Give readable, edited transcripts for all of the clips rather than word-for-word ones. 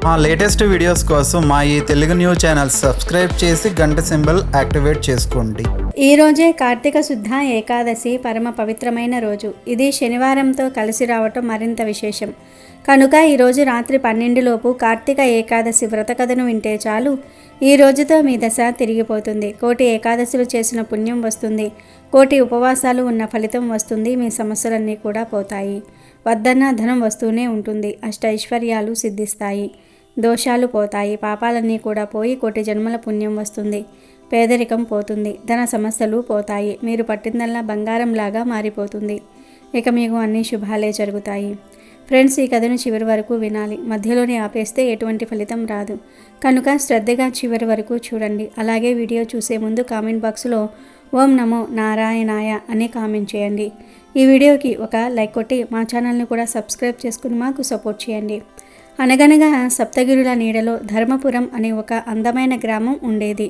మా latest videos కోసం మా ఈ తెలుగు న్యూస్ ఛానల్ సబ్స్క్రైబ్ చేసి గంట సింబల్ యాక్టివేట్ చేసుకోండి. ఈ రోజే కార్తీక శుద్ధ ఏకాదశి పరమ పవిత్రమైన రోజు. ఇది శనివారంతో కలిసి రావటం మరింత విశేషం. కనుక ఈరోజు రాత్రి 12 లోపు కార్తీక ఏకాదశి వ్రత కథను వింటే చాలు. ఈ రోజుతో మీ దశ తిరిగిపోతుంది. కోటి ఏకాదశులు చేసిన పుణ్యం వస్తుంది. కోటి ఉపవాసాలు ఉన్న ఫలితం వస్తుంది. మీ సమస్యలన్నీ కూడా పోతాయి. వద్దన్న ధనం వస్తూనే ఉంటుంది. అష్టైశ్వర్యాలు సిద్ధిస్తాయి. దోషాలు పోతాయి. పాపాలన్నీ కూడా పోయి కోటి జన్మల పుణ్యం వస్తుంది. పేదరికం పోతుంది. ధన సమస్యలు పోతాయి. మీరు పట్టిందల్లా బంగారంలాగా మారిపోతుంది. ఇక మీకు అన్ని శుభాలే జరుగుతాయి. ఫ్రెండ్స్, ఈ కథను చివరి వరకు వినాలి. మధ్యలోనే ఆపేస్తే ఎటువంటి ఫలితం రాదు. కనుక శ్రద్ధగా చివరి వరకు చూడండి. అలాగే వీడియో చూసే ముందు కామెంట్ బాక్స్లో ఓం నమో నారాయణాయ అని కామెంట్ చేయండి. ఈ వీడియోకి ఒక లైక్ కొట్టి మా ఛానల్ని కూడా సబ్స్క్రైబ్ చేసుకుని మాకు సపోర్ట్ చేయండి. అనగనగా సప్తగిరుల నీడలో ధర్మపురం అనే ఒక అందమైన గ్రామం ఉండేది.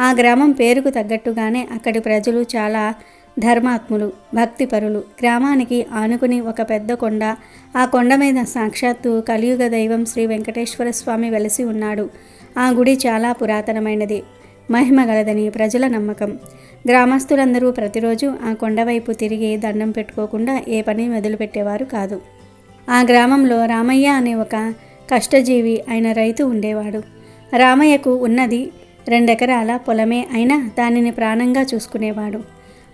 ఆ గ్రామం పేరుకు తగ్గట్టుగానే అక్కడి ప్రజలు చాలా ధర్మాత్ములు, భక్తిపరులు. గ్రామానికి ఆనుకుని ఒక పెద్ద కొండ. ఆ కొండ మీద సాక్షాత్తు కలియుగ దైవం శ్రీ వెంకటేశ్వర స్వామి వెలసి ఉన్నాడు. ఆ గుడి చాలా పురాతనమైనది, మహిమ గలదని ప్రజల నమ్మకం. గ్రామస్తులందరూ ప్రతిరోజు ఆ కొండవైపు తిరిగి దండం పెట్టుకోకుండా ఏ పని మొదలుపెట్టేవారు కాదు. ఆ గ్రామంలో రామయ్య అనే ఒక కష్టజీవి అయిన రైతు ఉండేవాడు. రామయ్యకు ఉన్నది 2 ఎకరాల పొలమే అయినా దానిని ప్రాణంగా చూసుకునేవాడు.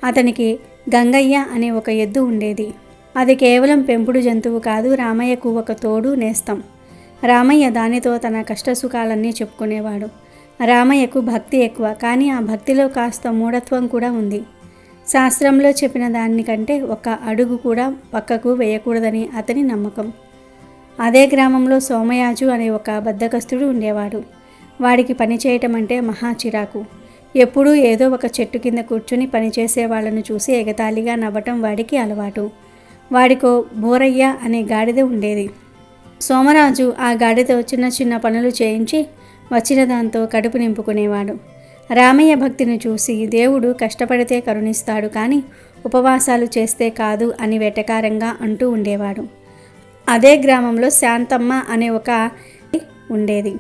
అతనికి గంగయ్య అనే ఒక ఎద్దు ఉండేది. అది కేవలం పెంపుడు జంతువు కాదు, రామయ్యకు ఒక తోడు నేస్తం. రామయ్య దానితో తన కష్టసుఖాలన్నీ చెప్పుకునేవాడు. రామయ్యకు భక్తి ఎక్కువ, కానీ ఆ భక్తిలో కాస్త మూఢత్వం కూడా ఉంది. శాస్త్రంలో చెప్పిన దానికంటే ఒక అడుగు కూడా పక్కకు వేయకూడదని అతని నమ్మకం. అదే గ్రామంలో సోమయాజు అనే ఒక బద్ధకస్తుడు ఉండేవాడు. వాడికి పని చేయటం అంటే మహా చిరాకు. ఎప్పుడూ ఏదో ఒక చెట్టు కింద కూర్చుని పనిచేసే వాళ్ళను చూసి ఎగతాళిగా నవ్వటం వాడికి అలవాటు. వాడికో బోరయ్య అనే గాడిద ఉండేది. సోమరాజు ఆ గాడితో చిన్న చిన్న పనులు చేయించి వచ్చిన దాంతో కడుపు నింపుకునేవాడు. రామయ్య భక్తిని చూసి దేవుడు కష్టపడితే కరుణిస్తాడు, కానీ ఉపవాసాలు చేస్తే కాదు అని వెటకారంగా అంటూ ఉండేవాడు. అదే గ్రామంలో శాంతమ్మ అనే ఒక ఉండేది.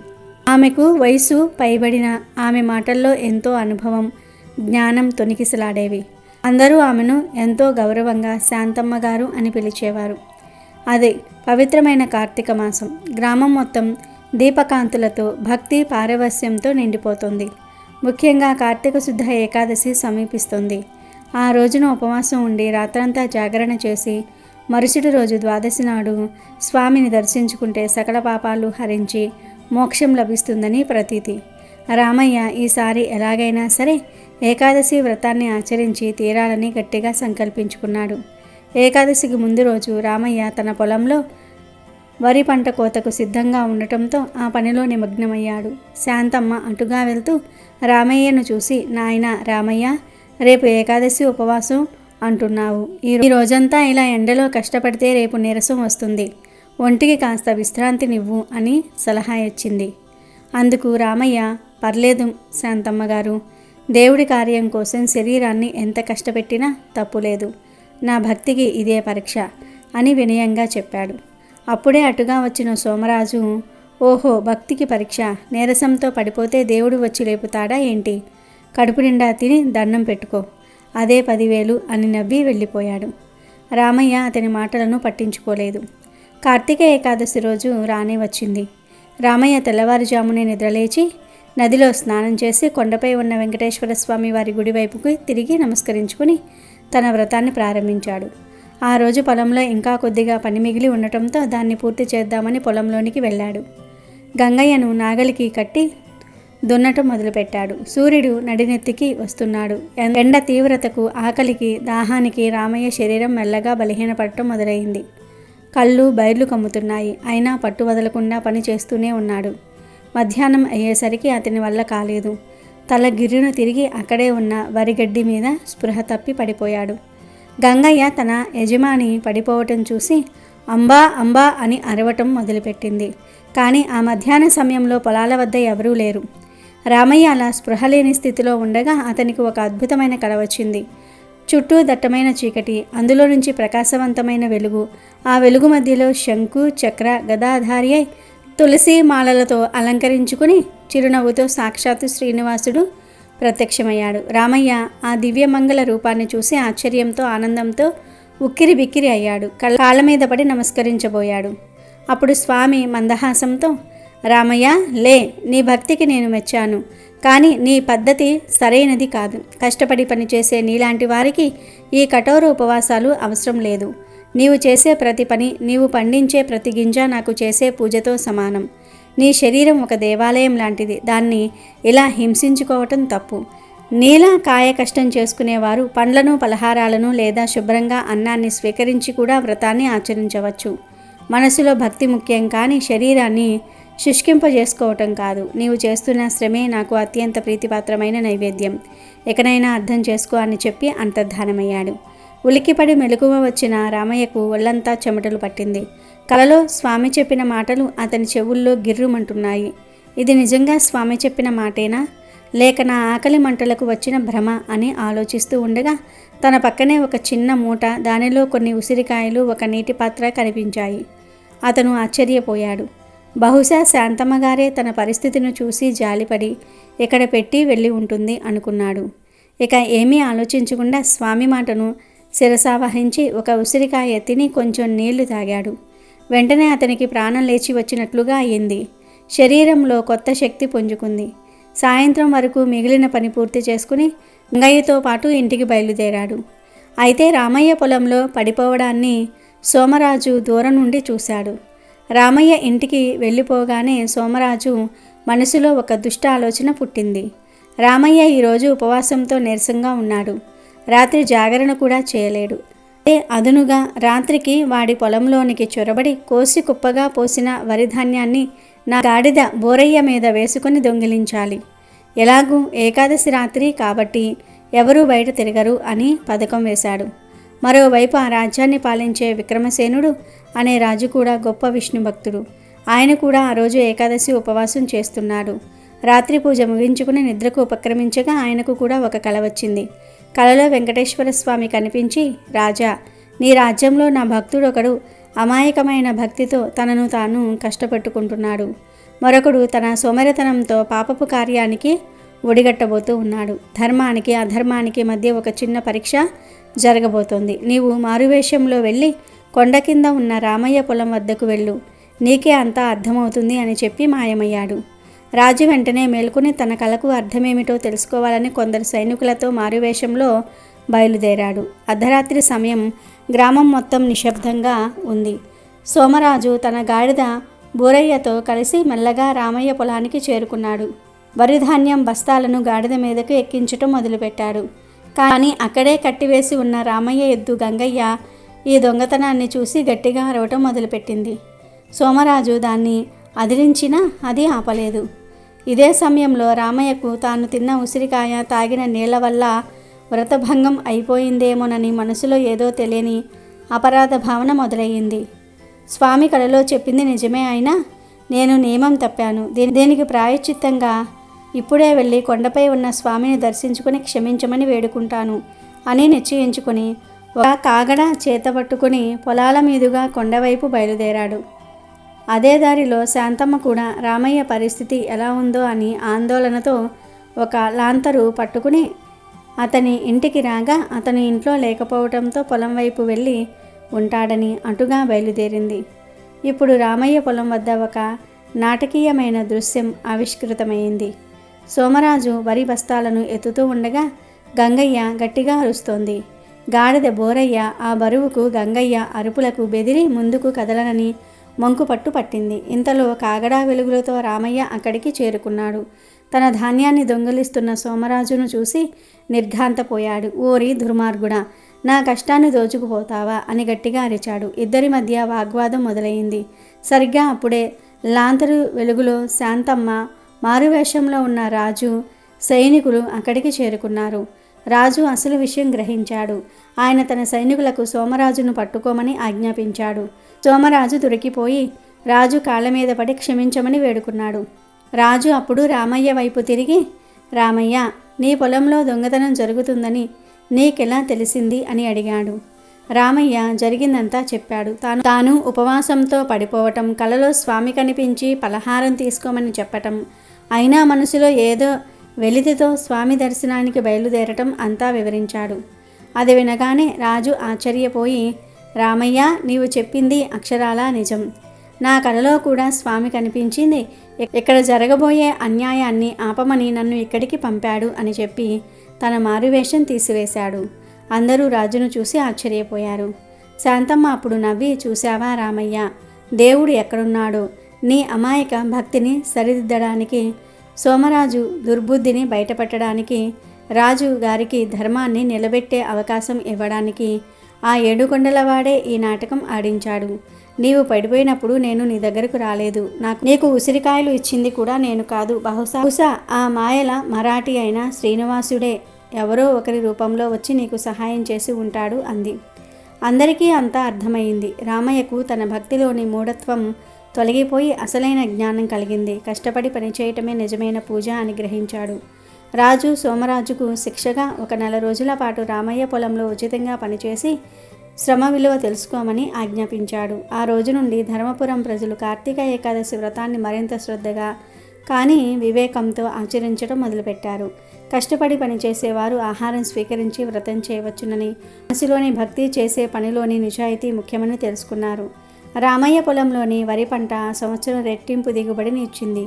ఆమెకు వయసు పైబడిన ఆమె మాటల్లో ఎంతో అనుభవం, జ్ఞానం తొణికిసలాడేవి. అందరూ ఆమెను ఎంతో గౌరవంగా శాంతమ్మ గారు అని పిలిచేవారు. అదే పవిత్రమైన కార్తీక మాసం. గ్రామం మొత్తం దీపకాంతులతో, భక్తి పారవస్యంతో నిండిపోతుంది. ముఖ్యంగా కార్తీక శుద్ధ ఏకాదశి సమీపిస్తుంది. ఆ రోజున ఉపవాసం ఉండి రాత్రంతా జాగరణ చేసి మరుసటి రోజు ద్వాదశి నాడు స్వామిని దర్శించుకుంటే సకల పాపాలు హరించి మోక్షం లభిస్తుందని ప్రతీతి. రామయ్య ఈసారి ఎలాగైనా సరే ఏకాదశి వ్రతాన్ని ఆచరించి తీరాలని గట్టిగా సంకల్పించుకున్నాడు. ఏకాదశికి ముందు రోజు రామయ్య తన పొలంలో వరి పంట కోతకు సిద్ధంగా ఉండటంతో ఆ పనిలో నిమగ్నమయ్యాడు. శాంతమ్మ అటుగా వెళ్తూ రామయ్యను చూసి, నాయనా రామయ్య, రేపు ఏకాదశి ఉపవాసం అంటున్నావు. ఈ రోజంతా ఇలా ఎండలో కష్టపడితే రేపు నీరసం వస్తుంది. ఒంటికి కాస్త విశ్రాంతినివ్వు అని సలహా ఇచ్చింది. అందుకు రామయ్య, పర్లేదు శాంతమ్మ గారు, దేవుడి కార్యం కోసం శరీరాన్ని ఎంత కష్టపెట్టినా తప్పులేదు. నా భక్తికి ఇదే పరీక్ష అని వినయంగా చెప్పాడు. అప్పుడే అటుగా వచ్చిన సోమరాజు, ఓహో, భక్తికి పరీక్ష, నీరసంతో పడిపోతే దేవుడు వచ్చి లేపుతాడా ఏంటి? కడుపు నిండా తిని దండం పెట్టుకో, అదే 10,000 అని నవ్వి వెళ్ళిపోయాడు. రామయ్య అతని మాటలను పట్టించుకోలేదు. కార్తీక ఏకాదశి రోజు రానే వచ్చింది. రామయ్య తెల్లవారుజామునే నిద్రలేచి నదిలో స్నానం చేసి కొండపై ఉన్న వెంకటేశ్వర స్వామి వారి గుడి వైపుకి తిరిగి నమస్కరించుకుని తన వ్రతాన్ని ప్రారంభించాడు. ఆ రోజు పొలంలో ఇంకా కొద్దిగా పని మిగిలి ఉండటంతో దాన్ని పూర్తి చేద్దామని పొలంలోనికి వెళ్ళాడు. గంగయ్యను నాగలికి కట్టి దున్నటం మొదలుపెట్టాడు. సూర్యుడు నడినెత్తికి వస్తున్నాడు. ఎండ తీవ్రతకు, ఆకలికి, దాహానికి రామయ్య శరీరం మెల్లగా బలహీనపడటం మొదలైంది. కళ్ళు బైర్లు కమ్ముతున్నాయి. అయినా పట్టు వదలకుండా పని చేస్తూనే ఉన్నాడు. మధ్యాహ్నం అయ్యేసరికి అతని వల్ల కాలేదు. తల గిర్రును తిరిగి అక్కడే ఉన్న వరిగడ్డి మీద స్పృహ తప్పి పడిపోయాడు. గంగయ్య తన యజమాని పడిపోవటం చూసి అంబా అంబా అని అరవటం మొదలుపెట్టింది. కానీ ఆ మధ్యాహ్న సమయంలో పొలాల వద్ద ఎవరూ లేరు. రామయ్య అలా స్పృహ లేని స్థితిలో ఉండగా అతనికి ఒక అద్భుతమైన కల వచ్చింది. చుట్టూ దట్టమైన చీకటి, అందులో నుంచి ప్రకాశవంతమైన వెలుగు. ఆ వెలుగు మధ్యలో శంకు, చక్ర, గదాధారి తులసి మాలలతో అలంకరించుకుని చిరునవ్వుతో సాక్షాత్తు శ్రీనివాసుడు ప్రత్యక్షమయ్యాడు. రామయ్య ఆ దివ్యమంగళ రూపాన్ని చూసి ఆశ్చర్యంతో ఆనందంతో ఉక్కిరి బిక్కిరి అయ్యాడు. కాళ్ళ మీద పడి నమస్కరించబోయాడు. అప్పుడు స్వామి మందహాసంతో, రామయ్య లే, నీ భక్తికి నేను మెచ్చాను, కానీ నీ పద్ధతి సరైనది కాదు. కష్టపడి పనిచేసే నీలాంటి వారికి ఈ కఠోర ఉపవాసాలు అవసరం లేదు. నీవు చేసే ప్రతి పని, నీవు పండించే ప్రతి గింజ నాకు చేసే పూజతో సమానం. నీ శరీరం ఒక దేవాలయం లాంటిది. దాన్ని ఇలా హింసించుకోవటం తప్పు. నీలా కాయ కష్టం చేసుకునేవారు పండ్లను, పలహారాలను లేదా శుభ్రంగా అన్నాన్ని స్వీకరించి కూడా వ్రతాన్ని ఆచరించవచ్చు. మనసులో భక్తి ముఖ్యం, కానీ శరీరాన్ని శుష్కింపజేసుకోవటం కాదు. నీవు చేస్తున్న శ్రమే నాకు అత్యంత ప్రీతిపాత్రమైన నైవేద్యం. ఎకనైనా అర్థం చేసుకో అని చెప్పి అంతర్ధానమయ్యాడు. ఉలిక్కిపడి మెలకువ వచ్చిన రామయ్యకు ఒళ్ళంతా చెమటలు పట్టింది. కలలో స్వామి చెప్పిన మాటలు అతని చెవుల్లో గిర్రుమంటున్నాయి. ఇది నిజంగా స్వామి చెప్పిన మాటేనా, లేక నా ఆకలి మంటలకు వచ్చిన భ్రమ అని ఆలోచిస్తూ ఉండగా తన పక్కనే ఒక చిన్న మూట, దానిలో కొన్ని ఉసిరికాయలు, ఒక నీటి పాత్ర కనిపించాయి. అతను ఆశ్చర్యపోయాడు. బహుశా శాంతమ్మగారే తన పరిస్థితిని చూసి జాలిపడి ఇక్కడ పెట్టి వెళ్ళి ఉంటుంది అనుకున్నాడు. ఇక ఏమీ ఆలోచించకుండా స్వామి మాటను శిరసావహించి ఒక ఉసిరికాయ తిని కొంచెం నీళ్లు తాగాడు. వెంటనే అతనికి ప్రాణం లేచి వచ్చినట్లుగా అయింది. శరీరంలో కొత్త శక్తి పుంజుకుంది. సాయంత్రం వరకు మిగిలిన పని పూర్తి చేసుకుని గంగయ్యతో పాటు ఇంటికి బయలుదేరాడు. అయితే రామయ్య పొలంలో పడిపోవడాన్ని సోమరాజు దూరం నుండి చూశాడు. రామయ్య ఇంటికి వెళ్ళిపోగానే సోమరాజు మనసులో ఒక దుష్ట ఆలోచన పుట్టింది. రామయ్య ఈరోజు ఉపవాసంతో నీరసంగా ఉన్నాడు. రాత్రి జాగరణ కూడా చేయలేడు. అదనుగా రాత్రికి వాడి పొలంలోనికి చొరబడి కోసి కుప్పగా పోసిన వరిధాన్యాన్ని నా గాడిద బోరయ్య మీద వేసుకుని దొంగిలించాలి. ఎలాగూ ఏకాదశి రాత్రి కాబట్టి ఎవరూ బయట తిరగరు అని పథకం వేశాడు. మరోవైపు ఆ రాజ్యాన్ని పాలించే విక్రమసేనుడు అనే రాజు కూడా గొప్ప విష్ణు భక్తుడు. ఆయన కూడా ఆ రోజు ఏకాదశి ఉపవాసం చేస్తున్నాడు. రాత్రి పూజ ముగించుకుని నిద్రకు ఉపక్రమించగా ఆయనకు కూడా ఒక కల వచ్చింది. కలలో వెంకటేశ్వర స్వామి కనిపించి, రాజా, నీ రాజ్యంలో నా భక్తుడొకడు అమాయకమైన భక్తితో తనను తాను కష్టపెట్టుకుంటున్నాడు. మరొకడు తన సోమరితనంతో పాపపు కార్యానికి ఒడిగట్టబోతూ ఉన్నాడు. ధర్మానికి అధర్మానికి మధ్య ఒక చిన్న పరీక్ష జరగబోతోంది. నీవు మారువేషంలో వెళ్ళి కొండ కింద ఉన్న రామయ్య పొలం వద్దకు వెళ్ళు, నీకే అంతా అర్థమవుతుంది అని చెప్పి మాయమయ్యాడు. రాజు వెంటనే మేల్కొని తన కలకు అర్థమేమిటో తెలుసుకోవాలని కొందరు సైనికులతో మారువేషంలో బయలుదేరాడు. అర్ధరాత్రి సమయం. గ్రామం మొత్తం నిశ్శబ్దంగా ఉంది. సోమరాజు తన గాడిద బూరయ్యతో కలిసి మెల్లగా రామయ్య పొలానికి చేరుకున్నాడు. వరిధాన్యం బస్తాలను గాడిద మీదకు ఎక్కించటం మొదలుపెట్టాడు. కానీ అక్కడే కట్టివేసి ఉన్న రామయ్య ఎద్దు గంగయ్య ఈ దొంగతనాన్ని చూసి గట్టిగా అరవటం మొదలుపెట్టింది. సోమరాజు దాన్ని అదిలించినా అది ఆపలేదు. ఇదే సమయంలో రామయ్యకు తాను తిన్న ఉసిరికాయ, తాగిన నీళ్ల వల్ల వ్రతభంగం అయిపోయిందేమోనని మనసులో ఏదో తెలియని అపరాధ భావన మొదలయ్యింది. స్వామి కలలో చెప్పింది నిజమే అయినా నేను నియమం తప్పాను. దీనికి ప్రాయశ్చిత్తంగా ఇప్పుడే వెళ్ళి కొండపై ఉన్న స్వామిని దర్శించుకుని క్షమించమని వేడుకుంటాను అని నిశ్చయించుకుని ఒక కాగడ చేతపట్టుకుని పొలాల మీదుగా కొండవైపు బయలుదేరాడు. అదే దారిలో శాంతమ్మ కూడా రామయ్య పరిస్థితి ఎలా ఉందో అని ఆందోళనతో ఒక లాంతరు పట్టుకుని అతని ఇంటికి రాగా అతను ఇంట్లో లేకపోవడంతో పొలం వైపు వెళ్ళి ఉంటాడని అటుగా బయలుదేరింది. ఇప్పుడు రామయ్య పొలం వద్ద ఒక నాటకీయమైన దృశ్యం ఆవిష్కృతమైంది. సోమరాజు వరి బస్తాలను ఎత్తుతూ ఉండగా గంగయ్య గట్టిగా అరుస్తోంది. గాడిద బోరయ్య ఆ బరువుకు, గంగయ్య అరుపులకు బెదిరి ముందుకు కదలనని మంకుపట్టు పట్టింది. ఇంతలో కాగడా వెలుగులతో రామయ్య అక్కడికి చేరుకున్నాడు. తన ధాన్యాన్ని దొంగిలిస్తున్న సోమరాజును చూసి నిర్ఘాంతపోయాడు. ఓరి దుర్మార్గుడా, నా కష్టాన్ని దోచుకుపోతావా అని గట్టిగా అరిచాడు. ఇద్దరి మధ్య వాగ్వాదం మొదలైంది. సరిగ్గా అప్పుడే లాంతరు వెలుగులో శాంతమ్మ, మారువేషంలో ఉన్న రాజు, సైనికులు అక్కడికి చేరుకున్నారు. రాజు అసలు విషయం గ్రహించాడు. ఆయన తన సైనికులకు సోమరాజును పట్టుకోమని ఆజ్ఞాపించాడు. సోమరాజు దొరికిపోయి రాజు కాళ్ళ మీద పడి క్షమించమని వేడుకున్నాడు. రాజు అప్పుడు రామయ్య వైపు తిరిగి, రామయ్య, నీ పొలంలో దొంగతనం జరుగుతుందని నీకెలా తెలిసింది అని అడిగాడు. రామయ్య జరిగిందంతా చెప్పాడు. తాను ఉపవాసంతో పడిపోవటం, కలలో స్వామి కనిపించి పలహారం తీసుకోమని చెప్పటం, అయినా మనసులో ఏదో వెలితితో స్వామి దర్శనానికి బయలుదేరటం అంతా వివరించాడు. అది వినగానే రాజు ఆశ్చర్యపోయి, రామయ్య, నీవు చెప్పింది అక్షరాలా నిజం. నా కలలో కూడా స్వామి కనిపించింది. ఇక్కడ జరగబోయే అన్యాయాన్ని ఆపమని నన్ను ఇక్కడికి పంపాడు అని చెప్పి తన మారువేషం తీసివేశాడు. అందరూ రాజును చూసి ఆశ్చర్యపోయారు. శాంతమ్మ అప్పుడు నవ్వి, చూశావా రామయ్య, దేవుడు ఎక్కడున్నాడో. నీ అమాయక భక్తిని సరిదిద్దడానికి, సోమరాజు దుర్బుద్ధిని బయటపెట్టడానికి, రాజు గారికి ధర్మాన్ని నిలబెట్టే అవకాశం ఇవ్వడానికి ఆ ఏడుకొండలవాడే ఈ నాటకం ఆడించాడు. నీవు పడిపోయినప్పుడు నేను నీ దగ్గరకు రాలేదు. నీకు ఉసిరికాయలు ఇచ్చింది కూడా నేను కాదు. బహుశా ఆ మాయల మరాఠీ అయిన శ్రీనివాసుడే ఎవరో ఒకరి రూపంలో వచ్చి నీకు సహాయం చేసి ఉంటాడు అంది. అందరికీ అంతా అర్థమైంది. రామయ్యకు తన భక్తిలోని మూఢత్వం తొలగిపోయి అసలైన జ్ఞానం కలిగింది. కష్టపడి పనిచేయటమే నిజమైన పూజ అని గ్రహించాడు. రాజు సోమరాజుకు శిక్షగా 1 నెల రోజుల పాటు రామయ్య పొలంలో ఉచితంగా పనిచేసి శ్రమ విలువ తెలుసుకోమని ఆజ్ఞాపించాడు. ఆ రోజు నుండి ధర్మపురం ప్రజలు కార్తీక ఏకాదశి వ్రతాన్ని మరింత శ్రద్ధగా కానీ వివేకంతో ఆచరించడం మొదలుపెట్టారు. కష్టపడి పనిచేసేవారు ఆహారం స్వీకరించి వ్రతం చేయవచ్చునని, మనసులోని భక్తి, చేసే పనిలోని నిజాయితీ ముఖ్యమని తెలుసుకున్నారు. రామయ్య పొలంలోని వరి పంట సంవత్సరం రెట్టింపు దిగుబడిని ఇచ్చింది.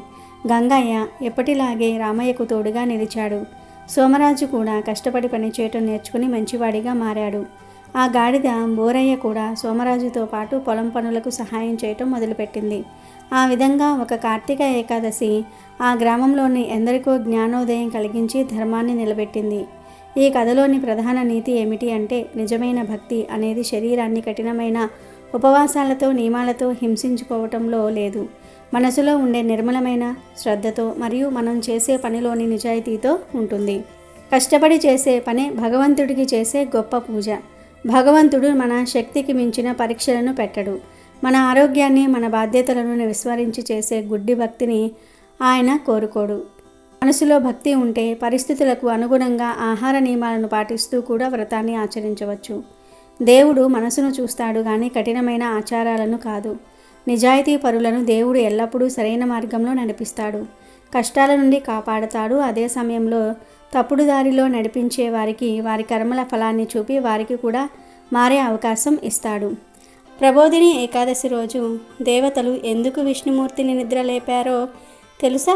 గంగయ్య ఎప్పటిలాగే రామయ్యకు తోడుగా నిలిచాడు. సోమరాజు కూడా కష్టపడి పనిచేయటం నేర్చుకుని మంచివాడిగా మారాడు. ఆ గాడిద బోరయ్య కూడా సోమరాజుతో పాటు పొలం పనులకు సహాయం చేయటం మొదలుపెట్టింది. ఆ విధంగా ఒక కార్తీక ఏకాదశి ఆ గ్రామంలోని ఎందరికో జ్ఞానోదయం కలిగించి ధర్మాన్ని నిలబెట్టింది. ఈ కథలోని ప్రధాన నీతి ఏమిటి అంటే, నిజమైన భక్తి అనేది శరీరాన్ని కఠినమైన ఉపవాసాలతో, నియమాలతో హింసించుకోవటంలో లేదు. మనసులో ఉండే నిర్మలమైన శ్రద్ధతో మరియు మనం చేసే పనిలోని నిజాయితీతో ఉంటుంది. కష్టపడి చేసే పనే భగవంతుడికి చేసే గొప్ప పూజ. భగవంతుడు మన శక్తికి మించిన పరీక్షలను పెట్టడు. మన ఆరోగ్యాన్ని, మన బాధ్యతలను విస్మరించి చేసే గుడ్డి భక్తిని ఆయన కోరుకోడు. మనసులో భక్తి ఉంటే పరిస్థితులకు అనుగుణంగా ఆహార నియమాలను పాటిస్తూ కూడా వ్రతాన్ని ఆచరించవచ్చు. దేవుడు మనసును చూస్తాడు కానీ కఠినమైన ఆచారాలను కాదు. నిజాయితీ పరులను దేవుడు ఎల్లప్పుడూ సరైన మార్గంలో నడిపిస్తాడు, కష్టాల నుండి కాపాడతాడు. అదే సమయంలో తప్పుడు దారిలో నడిపించే వారికి వారి కర్మల ఫలాన్ని చూపి వారికి కూడా మారే అవకాశం ఇస్తాడు. ప్రబోధిని ఏకాదశి రోజు దేవతలు ఎందుకు విష్ణుమూర్తిని నిద్రలేపారో తెలుసా?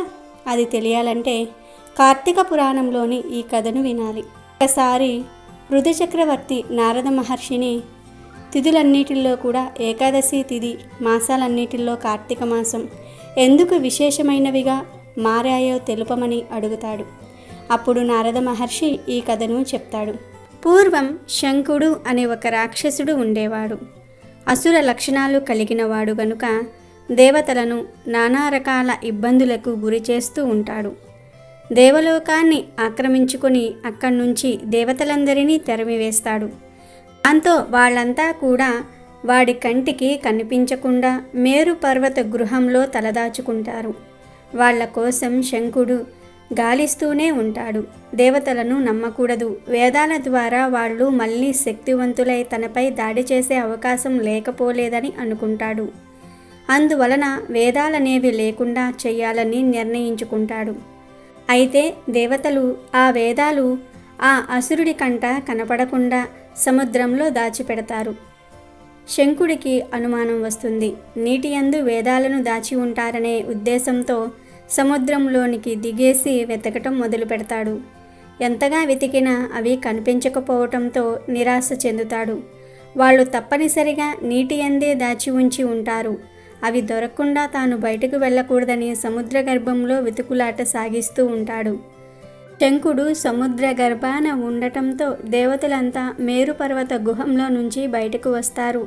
అది తెలియాలంటే కార్తీక పురాణంలోని ఈ కథను వినాలి. ఒకసారి ఋతు చక్రవర్తి నారద మహర్షిని తిథులన్నిటిల్లో కూడా ఏకాదశి తిథి, మాసాలన్నిటిల్లో కార్తీక మాసం ఎందుకు విశేషమైనవిగా మారాయో తెలుపమని అడుగుతాడు. అప్పుడు నారద మహర్షి ఈ కథను చెప్తాడు. పూర్వం శంకుడు అనే ఒక రాక్షసుడు ఉండేవాడు. అసుర లక్షణాలు కలిగినవాడు గనుక దేవతలను నానా రకాల ఇబ్బందులకు గురి చేస్తూ ఉంటాడు. దేవలోకాన్ని ఆక్రమించుకొని అక్కడి నుంచి దేవతలందరినీ తరిమివేస్తాడు. దాంతో వాళ్ళంతా కూడా వాడి కంటికి కనిపించకుండా మేరు పర్వత గృహంలో తలదాచుకుంటారు. వాళ్ళ కోసం శంకుడు గాలిస్తూనే ఉంటాడు. దేవతలను నమ్మకూడదు, వేదాల ద్వారా వాళ్ళు మళ్ళీ శక్తివంతులై తనపై దాడి చేసే అవకాశం లేకపోలేదని అనుకుంటాడు. అందువలన వేదాలనేవి లేకుండా చెయ్యాలని నిర్ణయించుకుంటాడు. అయితే దేవతలు ఆ వేదాలు ఆ అసురుడి కంట కనపడకుండా సముద్రంలో దాచిపెడతారు. శంకుడికి అనుమానం వస్తుంది. నీటి యందు వేదాలను దాచి ఉంటారనే ఉద్దేశంతో సముద్రంలోనికి దిగేసి వెతకటం మొదలు పెడతాడు. ఎంతగా వెతికినా అవి కనిపించకపోవటంతో నిరాశ చెందుతాడు. వాళ్ళు తప్పనిసరిగా నీటి యందే దాచి ఉంచి ఉంటారు. అవి దొరకకుండా తాను బయటకు వెళ్ళకూడదని సముద్ర గర్భంలో వెతుకులాట సాగిస్తూ ఉంటాడు. శంకుడు సముద్ర గర్భాన ఉండటంతో దేవతలంతా మేరు పర్వత గుహంలో నుంచి బయటకు వస్తారు.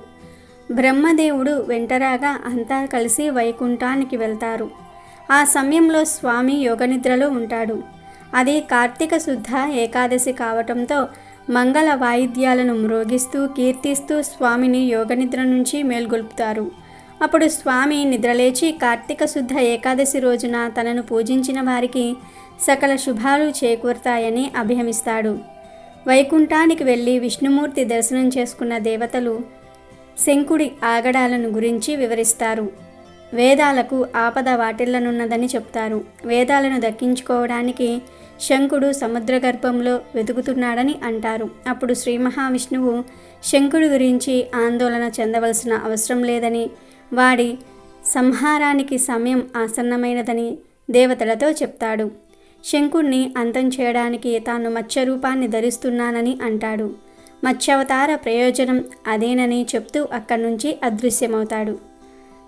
బ్రహ్మదేవుడు వెంటరాగా అంతా కలిసి వైకుంఠానికి వెళ్తారు. ఆ సమయంలో స్వామి యోగనిద్రలో ఉంటాడు. అది కార్తీక శుద్ధ ఏకాదశి కావటంతో మంగళ వాయిద్యాలను మ్రోగిస్తూ కీర్తిస్తూ స్వామిని యోగనిద్ర నుంచి మేల్గొల్పుతారు. అప్పుడు స్వామి నిద్రలేచి కార్తీక శుద్ధ ఏకాదశి రోజున తనను పూజించిన వారికి సకల శుభాలు చేకూరుతాయని అభయమిస్తాడు. వైకుంఠానికి వెళ్ళి విష్ణుమూర్తి దర్శనం చేసుకున్న దేవతలు శంకుడి ఆగడాలను గురించి వివరిస్తారు. వేదాలకు ఆపద వాటిల్లనున్నదని చెప్తారు. వేదాలను దక్కించుకోవడానికి శంకుడు సముద్ర గర్భంలో వెతుకుతున్నాడని అంటారు. అప్పుడు శ్రీ మహావిష్ణువు శంకుడి గురించి ఆందోళన చెందవలసిన అవసరం లేదని, వాడి సంహారానికి సమయం ఆసన్నమైనదని దేవతలతో చెప్తాడు. శంకుణ్ణి అంతం చేయడానికి తాను మత్స్య రూపాన్ని ధరిస్తున్నానని అంటాడు. మత్స్యావతార ప్రయోజనం అదేనని చెప్తూ అక్కడి నుంచి అదృశ్యమవుతాడు.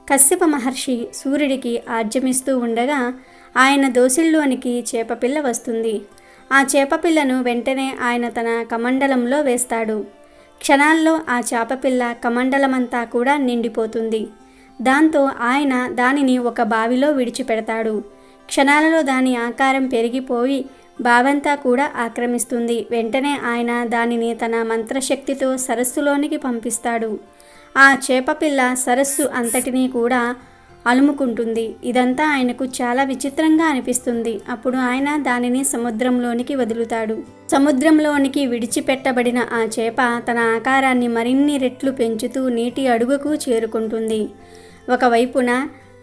కశ్యప మహర్షి సూర్యుడికి ఆర్జమిస్తూ ఉండగా ఆయన దోసిల్లోనికి చేపపిల్ల వస్తుంది. ఆ చేపపిల్లను వెంటనే ఆయన తన కమండలంలో వేస్తాడు. క్షణాల్లో ఆ చేపపిల్ల కమండలమంతా కూడా నిండిపోతుంది. దాంతో ఆయన దానిని ఒక బావిలో విడిచిపెడతాడు. క్షణాలలో దాని ఆకారం పెరిగిపోయి బావంతా కూడా ఆక్రమిస్తుంది. వెంటనే ఆయన దానిని తన మంత్రశక్తితో సరస్సులోనికి పంపిస్తాడు. ఆ చేపపిల్ల సరస్సు అంతటినీ కూడా అలుముకుంటుంది. ఇదంతా ఆయనకు చాలా విచిత్రంగా అనిపిస్తుంది. అప్పుడు ఆయన దానిని సముద్రంలోనికి వదులుతాడు. సముద్రంలోనికి విడిచిపెట్టబడిన ఆ చేప తన ఆకారాన్ని మరిన్ని రెట్లు పెంచుతూ నీటి అడుగుకు చేరుకుంటుంది. ఒకవైపున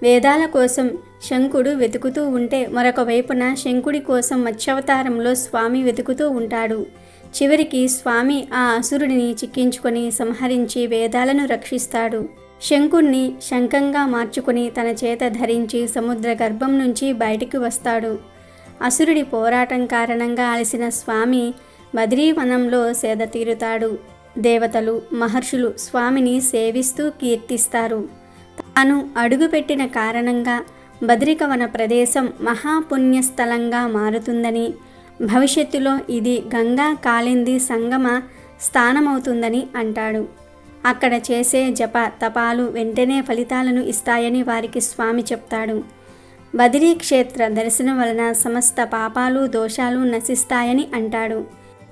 వేదాల కోసం శంకుడు వెతుకుతూ ఉంటే, మరొక వైపున శంకుడి కోసం మత్స్యావతారంలో స్వామి వెతుకుతూ ఉంటాడు. చివరికి స్వామి ఆ అసురుడిని చిక్కించుకొని సంహరించి వేదాలను రక్షిస్తాడు. శంకుణ్ణి శంఖంగా మార్చుకుని తన చేత ధరించి సముద్ర గర్భం నుంచి బయటికి వస్తాడు. అసురుడి పోరాటం కారణంగా అలసిన స్వామి బద్రీవనంలో సేద తీరుతాడు. దేవతలు, మహర్షులు స్వామిని సేవిస్తూ కీర్తిస్తారు. తాను అడుగుపెట్టిన కారణంగా బద్రికవన ప్రదేశం మహాపుణ్యస్థలంగా మారుతుందని, భవిష్యత్తులో ఇది గంగా కాళింది సంగమ స్థానమవుతుందని అంటాడు. అక్కడ చేసే జప తపాలు వెంటనే ఫలితాలను ఇస్తాయని వారికి స్వామి చెప్తాడు. బదిరీ క్షేత్ర దర్శనం వలన సమస్త పాపాలు దోషాలు నశిస్తాయని అంటాడు.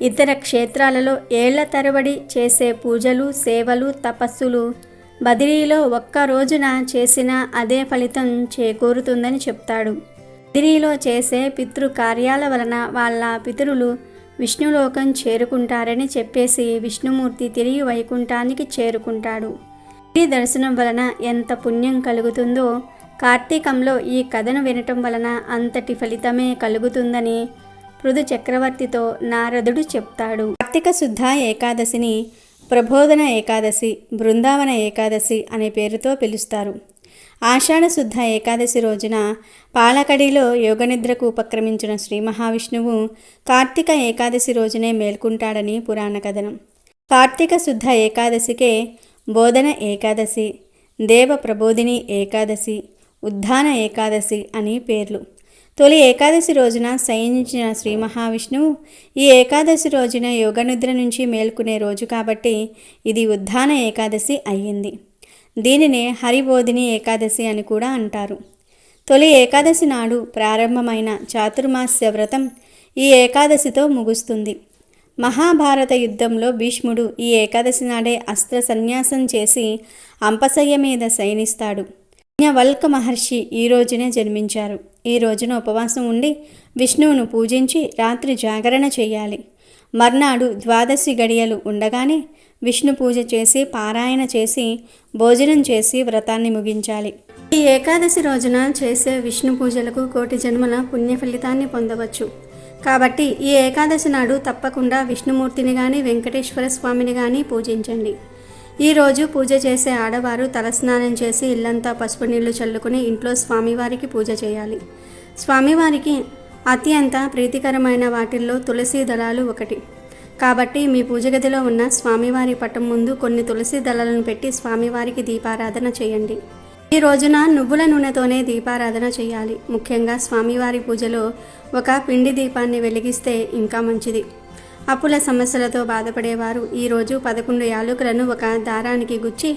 ఇతర క్షేత్రాలలో ఏళ్ల తరబడి చేసే పూజలు, సేవలు, తపస్సులు బదిరీలో ఒక్క రోజున చేసిన అదే ఫలితం చేకూరుతుందని చెప్తాడు. బదిరీలో చేసే పితృకార్యాల వలన వాళ్ళ పితరులు విష్ణులోకం చేరుకుంటారని చెప్పేసి విష్ణుమూర్తి తిరిగి వైకుంఠానికి చేరుకుంటాడు. ఈ దర్శనం వలన ఎంత పుణ్యం కలుగుతుందో కార్తీకంలో ఈ కథను వినటం వలన అంతటి ఫలితమే కలుగుతుందని పృథు చక్రవర్తితో నారదుడు చెప్తాడు. కార్తీక శుద్ధ ఏకాదశిని ప్రబోధన ఏకాదశి, బృందావన ఏకాదశి అనే పేరుతో పిలుస్తారు. ఆషాఢ శుద్ధ ఏకాదశి రోజున పాలకడిలో యోగనిద్రకు ఉపక్రమించిన శ్రీ మహావిష్ణువు కార్తీక ఏకాదశి రోజునే మేల్కుంటాడని పురాణ కథనం. కార్తీక శుద్ధ ఏకాదశికే బోధన ఏకాదశి, దేవ ప్రబోధిని ఏకాదశి, ఉద్ధాన ఏకాదశి అని పేర్లు. తొలి ఏకాదశి రోజున శయనించిన శ్రీ మహావిష్ణువు ఈ ఏకాదశి రోజున యోగనిద్ర నుంచి మేల్కునే రోజు కాబట్టి ఇది ఉద్ధాన ఏకాదశి అయ్యింది. దీనినే హరిబోధిని ఏకాదశి అని కూడా అంటారు. తొలి ఏకాదశి నాడు ప్రారంభమైన చాతుర్మాస్య వ్రతం ఈ ఏకాదశితో ముగుస్తుంది. మహాభారత యుద్ధంలో భీష్ముడు ఈ ఏకాదశి నాడే అస్త్ర సన్యాసం చేసి అంపశయ్య మీద శయనిస్తాడు. యాజ్ఞవల్క మహర్షి ఈ రోజునే జన్మించారు. ఈ రోజున ఉపవాసం ఉండి విష్ణువును పూజించి రాత్రి జాగరణ చేయాలి. మర్నాడు ద్వాదశి గడియలు ఉండగానే విష్ణు పూజ చేసి పారాయణ చేసి భోజనం చేసి వ్రతాన్ని ముగించాలి. ఈ ఏకాదశి రోజున చేసే విష్ణు పూజలకు కోటి జన్మల పుణ్య ఫలితాన్ని పొందవచ్చు. కాబట్టి ఈ ఏకాదశి నాడు తప్పకుండా విష్ణుమూర్తిని కానీ వెంకటేశ్వర స్వామిని కానీ పూజించండి. ఈరోజు పూజ చేసే ఆడవారు తలస్నానం చేసి ఇల్లంతా పసుపు నీళ్లు చల్లుకుని ఇంట్లో స్వామివారికి పూజ చేయాలి. స్వామివారికి అత్యంత ప్రీతికరమైన వాటిల్లో తులసి దళాలు ఒకటి. కాబట్టి మీ పూజ గదిలో ఉన్న స్వామివారి పటం ముందు కొన్ని తులసి దళాలను పెట్టి స్వామివారికి దీపారాధన చేయండి. ఈ రోజున నువ్వుల నూనెతోనే దీపారాధన చేయాలి. ముఖ్యంగా స్వామివారి పూజలో ఒక పిండి దీపాన్ని వెలిగిస్తే ఇంకా మంచిది. అప్పుల సమస్యలతో బాధపడేవారు ఈరోజు 11 యాలకులను ఒక దారానికి గుచ్చి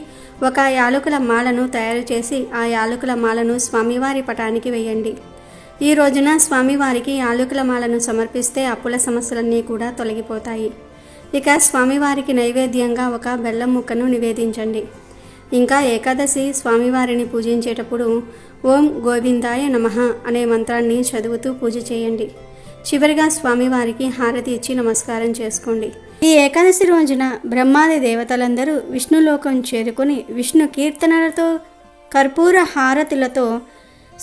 ఒక యాలకుల మాలను తయారు చేసి ఆ యాలకుల మాలను స్వామివారి పటానికి వేయండి. ఈ రోజున స్వామివారికి యాలకుల మాలను సమర్పిస్తే అప్పుల సమస్యలన్నీ కూడా తొలగిపోతాయి. ఇక స్వామివారికి నైవేద్యంగా ఒక బెల్లం ముక్కను నివేదించండి. ఇంకా ఏకాదశి స్వామివారిని పూజించేటప్పుడు ఓం గోవిందాయ నమః అనే మంత్రాన్ని చదువుతూ పూజ చేయండి. చివరిగా స్వామివారికి హారతి ఇచ్చి నమస్కారం చేసుకోండి. ఈ ఏకాదశి రోజున బ్రహ్మాది దేవతలందరూ విష్ణులోకం చేరుకొని విష్ణు కీర్తనలతో కర్పూర హారతులతో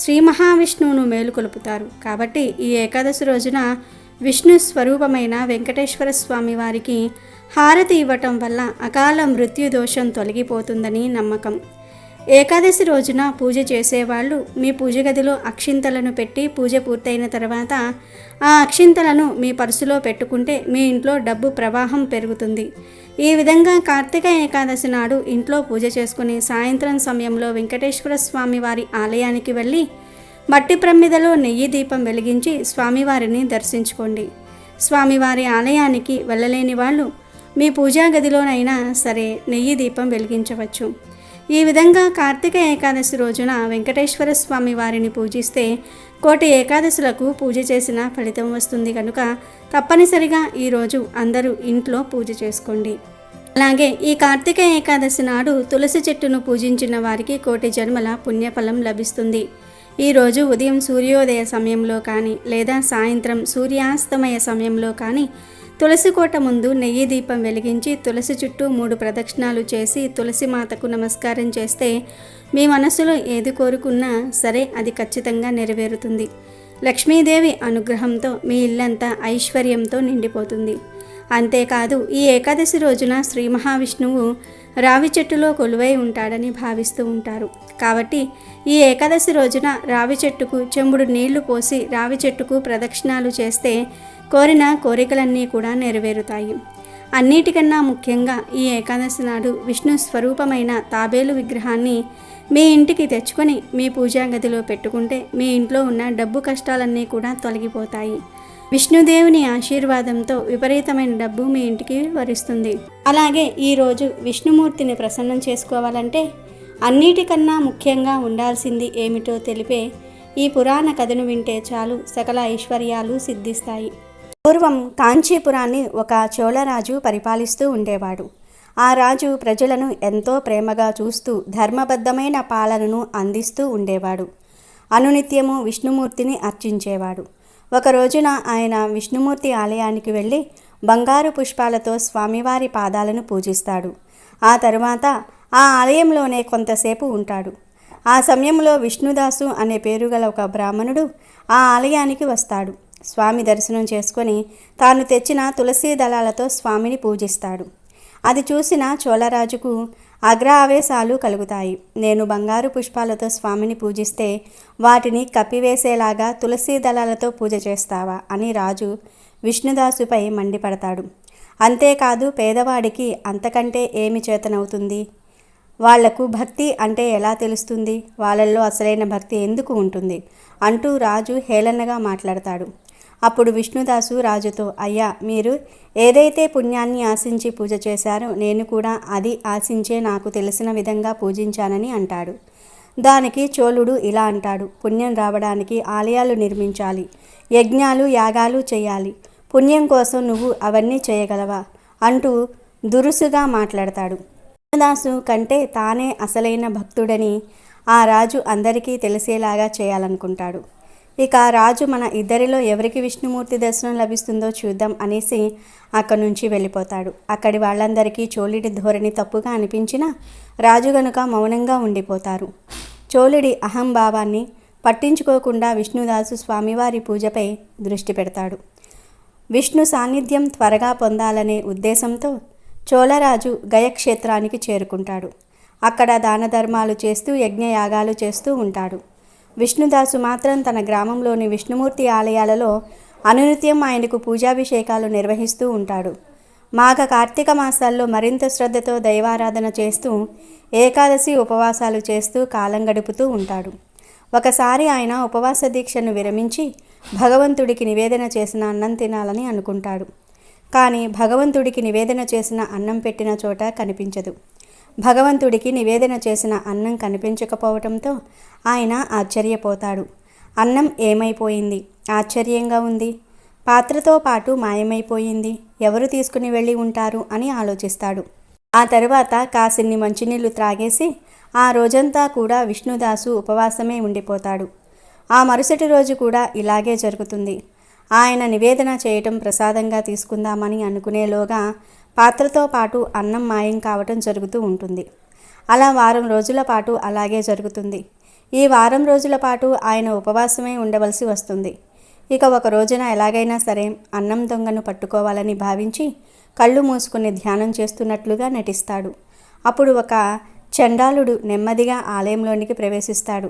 శ్రీ మహావిష్ణువును మేలుకొలుపుతారు. కాబట్టి ఈ ఏకాదశి రోజున విష్ణు స్వరూపమైన వెంకటేశ్వర స్వామి వారికి హారతి ఇవ్వటం వల్ల అకాల మృత్యు దోషం తొలగిపోతుందని నమ్మకం. ఏకాదశి రోజున పూజ చేసేవాళ్ళు మీ పూజ గదిలో అక్షింతలను పెట్టి పూజ పూర్తయిన తర్వాత ఆ అక్షింతలను మీ పర్సులో పెట్టుకుంటే మీ ఇంట్లో డబ్బు ప్రవాహం పెరుగుతుంది. ఈ విధంగా కార్తీక ఏకాదశి నాడు ఇంట్లో పూజ చేసుకుని సాయంత్రం సమయంలో వెంకటేశ్వర స్వామి వారి ఆలయానికి వెళ్ళి మట్టి ప్రమిదలో నెయ్యి దీపం వెలిగించి స్వామివారిని దర్శించుకోండి. స్వామివారి ఆలయానికి వెళ్ళలేని వాళ్ళు మీ పూజా గదిలోనైనా సరే నెయ్యి దీపం వెలిగించవచ్చు. ఈ విధంగా కార్తీక ఏకాదశి రోజున వెంకటేశ్వర స్వామి వారిని పూజిస్తే కోటి ఏకాదశులకు పూజ చేసిన ఫలితం వస్తుంది కనుక తప్పనిసరిగా ఈరోజు అందరూ ఇంట్లో పూజ చేసుకోండి. అలాగే ఈ కార్తీక ఏకాదశి నాడు తులసి చెట్టును పూజించిన వారికి కోటి జన్మల పుణ్యఫలం లభిస్తుంది. ఈరోజు ఉదయం సూర్యోదయ సమయంలో కానీ లేదా సాయంత్రం సూర్యాస్తమయ సమయంలో కానీ తులసి కోట ముందు నెయ్యి దీపం వెలిగించి తులసి చుట్టూ 3 ప్రదక్షిణాలు చేసి తులసి మాతకు నమస్కారం చేస్తే మీ మనసులో ఏది కోరుకున్నా సరే అది ఖచ్చితంగా నెరవేరుతుంది. లక్ష్మీదేవి అనుగ్రహంతో మీ ఇల్లంతా ఐశ్వర్యంతో నిండిపోతుంది. అంతేకాదు ఈ ఏకాదశి రోజున శ్రీ మహావిష్ణువు రావి చెట్టులో కొలువై ఉంటాడని భావిస్తూ ఉంటారు. కాబట్టి ఈ ఏకాదశి రోజున రావి చెట్టుకు చెంబుడు నీళ్లు పోసి రావి చెట్టుకు ప్రదక్షిణాలు చేస్తే కోరిన కోరికలన్నీ కూడా నెరవేరుతాయి. అన్నిటికన్నా ముఖ్యంగా ఈ ఏకాదశి నాడు విష్ణు స్వరూపమైన తాబేలు విగ్రహాన్ని మీ ఇంటికి తెచ్చుకొని మీ పూజా గదిలో పెట్టుకుంటే మీ ఇంట్లో ఉన్న డబ్బు కష్టాలన్నీ కూడా తొలగిపోతాయి. విష్ణుదేవుని ఆశీర్వాదంతో విపరీతమైన డబ్బు మీ ఇంటికి వరిస్తుంది. అలాగే ఈరోజు విష్ణుమూర్తిని ప్రసన్నం చేసుకోవాలంటే అన్నిటికన్నా ముఖ్యంగా ఉండాల్సింది ఏమిటో తెలిపే ఈ పురాణ కథను వింటే చాలు సకల ఐశ్వర్యాలు సిద్ధిస్తాయి. పూర్వం కాంచీపురాన్ని ఒక చోళరాజు పరిపాలిస్తూ ఉండేవాడు. ఆ రాజు ప్రజలను ఎంతో ప్రేమగా చూస్తూ ధర్మబద్ధమైన పాలనను అందిస్తూ ఉండేవాడు. అనునిత్యము విష్ణుమూర్తిని అర్చించేవాడు. ఒక రోజున ఆయన విష్ణుమూర్తి ఆలయానికి వెళ్ళి బంగారు పుష్పాలతో స్వామివారి పాదాలను పూజిస్తాడు. ఆ తరువాత ఆ ఆలయంలోనే కొంతసేపు ఉంటాడు. ఆ సమయంలో విష్ణుదాసు అనే పేరు గల ఒక బ్రాహ్మణుడు ఆ ఆలయానికి వస్తాడు. స్వామి దర్శనం చేసుకొని తాను తెచ్చిన తులసీ దళాలతో స్వామిని పూజిస్తాడు. అది చూసిన చోళరాజుకు ఆవేశాలు కలుగుతాయి. నేను బంగారు పుష్పాలతో స్వామిని పూజిస్తే వాటిని కప్పివేసేలాగా తులసీ దళాలతో పూజ చేస్తావా అని రాజు విష్ణుదాసుపై మండిపడతాడు. అంతేకాదు పేదవాడికి అంతకంటే ఏమి చేతనవుతుంది? వాళ్లకు భక్తి అంటే ఎలా తెలుస్తుంది? వాళ్ళల్లో అసలైన భక్తి ఎందుకు ఉంటుంది అంటూ రాజు హేళనగా మాట్లాడతాడు. అప్పుడు విష్ణుదాసు రాజుతో, అయ్యా, మీరు ఏదైతే పుణ్యాన్ని ఆశించి పూజ చేశారో నేను కూడా అది ఆశించే నాకు తెలిసిన విధంగా పూజించానని అంటాడు. దానికి చోళుడు ఇలా అంటాడు, పుణ్యం రావడానికి ఆలయాలు నిర్మించాలి, యజ్ఞాలు యాగాలు చేయాలి, పుణ్యం కోసం నువ్వు అవన్నీ చేయగలవా అంటూ దురుసుగా మాట్లాడతాడు. విష్ణుదాసు కంటే తానే అసలైన భక్తుడని ఆ రాజు అందరికీ తెలిసేలాగా చేయాలనుకుంటాడు. ఇక రాజు మన ఇద్దరిలో ఎవరికి విష్ణుమూర్తి దర్శనం లభిస్తుందో చూద్దాం అనేసి అక్కడి నుంచి వెళ్ళిపోతాడు. అక్కడి వాళ్ళందరికీ చోళుడి ధోరణి తప్పుగా అనిపించినా రాజు గనుక మౌనంగా ఉండిపోతారు. చోళుడి అహంభావాన్ని పట్టించుకోకుండా విష్ణుదాసు స్వామివారి పూజపై దృష్టి పెడతాడు. విష్ణు సాన్నిధ్యం త్వరగా పొందాలనే ఉద్దేశంతో చోళరాజు గయక్షేత్రానికి చేరుకుంటాడు. అక్కడ దాన ధర్మాలు చేస్తూ యజ్ఞయాగాలు చేస్తూ ఉంటాడు. విష్ణుదాసు మాత్రం తన గ్రామంలోని విష్ణుమూర్తి ఆలయాలలో అనునిత్యం ఆయనకు పూజాభిషేకాలు నిర్వహిస్తూ ఉంటాడు. మాఘ కార్తీక మాసాల్లో మరింత శ్రద్ధతో దైవారాధన చేస్తూ ఏకాదశి ఉపవాసాలు చేస్తూ కాలం గడుపుతూ ఉంటాడు. ఒకసారి ఆయన ఉపవాస దీక్షను విరమించి భగవంతుడికి నివేదన చేసిన అన్నం తినాలని అనుకుంటాడు. కానీ భగవంతుడికి నివేదన చేసిన అన్నం పెట్టిన చోట కనిపించదు. భగవంతుడికి నివేదన చేసిన అన్నం కనిపించకపోవటంతో ఆయన ఆశ్చర్యపోతాడు. అన్నం ఏమైపోయింది? ఆశ్చర్యంగా ఉంది. పాత్రతో పాటు మాయమైపోయింది. ఎవరు తీసుకుని వెళ్ళి ఉంటారు అని ఆలోచిస్తాడు. ఆ తరువాత కాసిన్ని మంచినీళ్లు త్రాగేసి ఆ రోజంతా కూడా విష్ణుదాసు ఉపవాసమే ఉండిపోతాడు. ఆ మరుసటి రోజు కూడా ఇలాగే జరుగుతుంది. ఆయన నివేదన చేయటం ప్రసాదంగా తీసుకుందామని అనుకునేలోగా పాత్రతో పాటు అన్నం మాయం కావటం జరుగుతూ ఉంటుంది. అలా వారం రోజుల పాటు అలాగే జరుగుతుంది. ఈ వారం రోజుల పాటు ఆయన ఉపవాసమే ఉండవలసి వస్తుంది. ఇక ఒక రోజున ఎలాగైనా సరే అన్నం దొంగను పట్టుకోవాలని భావించి కళ్ళు మూసుకుని ధ్యానం చేస్తున్నట్లుగా నటిస్తాడు. అప్పుడు ఒక చండాలుడు నెమ్మదిగా ఆలయంలోనికి ప్రవేశిస్తాడు.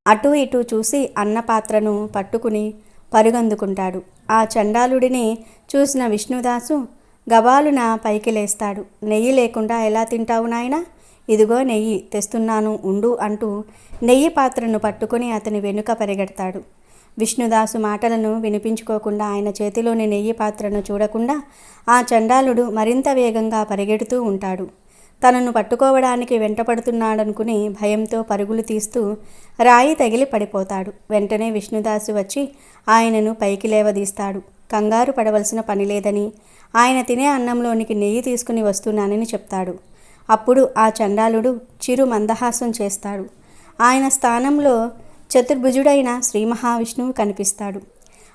అటూ ఇటూ చూసి అన్న పాత్రను పట్టుకుని పరుగందుకుంటాడు. ఆ చండాలుడిని చూసిన విష్ణుదాసు గబాలున పైకి లేస్తాడు. నెయ్యి లేకుండా ఎలా తింటావు నాయనా? ఇదిగో నెయ్యి తెస్తున్నాను ఉండు అంటూ నెయ్యి పాత్రను పట్టుకుని అతని వెనుక పరిగెడతాడు. విష్ణుదాసు మాటలను వినిపించుకోకుండా ఆయన చేతిలోని నెయ్యి పాత్రను చూడకుండా ఆ చండాలుడు మరింత వేగంగా పరిగెడుతూ ఉంటాడు. తనను పట్టుకోవడానికి వెంటపడుతున్నాడనుకుని భయంతో పరుగులు తీస్తూ రాయి తగిలి పడిపోతాడు. వెంటనే విష్ణుదాసు వచ్చి ఆయనను పైకి లేవదీస్తాడు. కంగారు పడవలసిన పని లేదని, ఆయన తినే అన్నంలోనికి నెయ్యి తీసుకుని వస్తున్నానని చెప్తాడు. అప్పుడు ఆ చండాలుడు చిరు మందహాసం చేస్తాడు. ఆయన స్థానంలో చతుర్భుజుడైన శ్రీ మహావిష్ణువు కనిపిస్తాడు.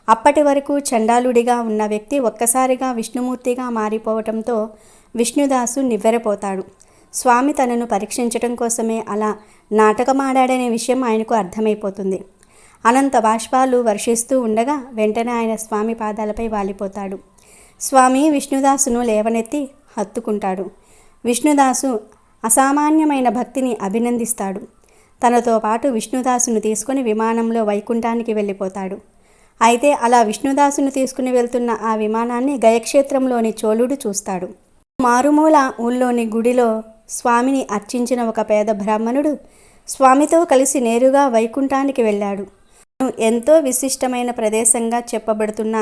అప్పటి వరకు చండాలుడిగా ఉన్న వ్యక్తి ఒక్కసారిగా విష్ణుమూర్తిగా మారిపోవటంతో విష్ణుదాసు నివ్వెరపోతాడు. స్వామి తనను పరీక్షించటం కోసమే అలా నాటకమాడాడనే విషయం ఆయనకు అర్థమైపోతుంది. అనంత బాష్పాలు వర్షిస్తూ ఉండగా వెంటనే ఆయన స్వామి పాదాలపై వాలిపోతాడు. స్వామి విష్ణుదాసును లేవనెత్తి హత్తుకుంటాడు. విష్ణుదాసు అసామాన్యమైన భక్తిని అభినందిస్తాడు. తనతో పాటు విష్ణుదాసును తీసుకుని విమానంలో వైకుంఠానికి వెళ్ళిపోతాడు. అయితే అలా విష్ణుదాసును తీసుకుని వెళ్తున్న ఆ విమానాన్ని గయక్షేత్రంలోని చోళుడు చూస్తాడు. మారుమూల ఊళ్ళోని గుడిలో స్వామిని అర్చించిన ఒక పేద బ్రాహ్మణుడు స్వామితో కలిసి నేరుగా వైకుంఠానికి వెళ్ళాడు. ఎంతో విశిష్టమైన ప్రదేశంగా చెప్పబడుతున్న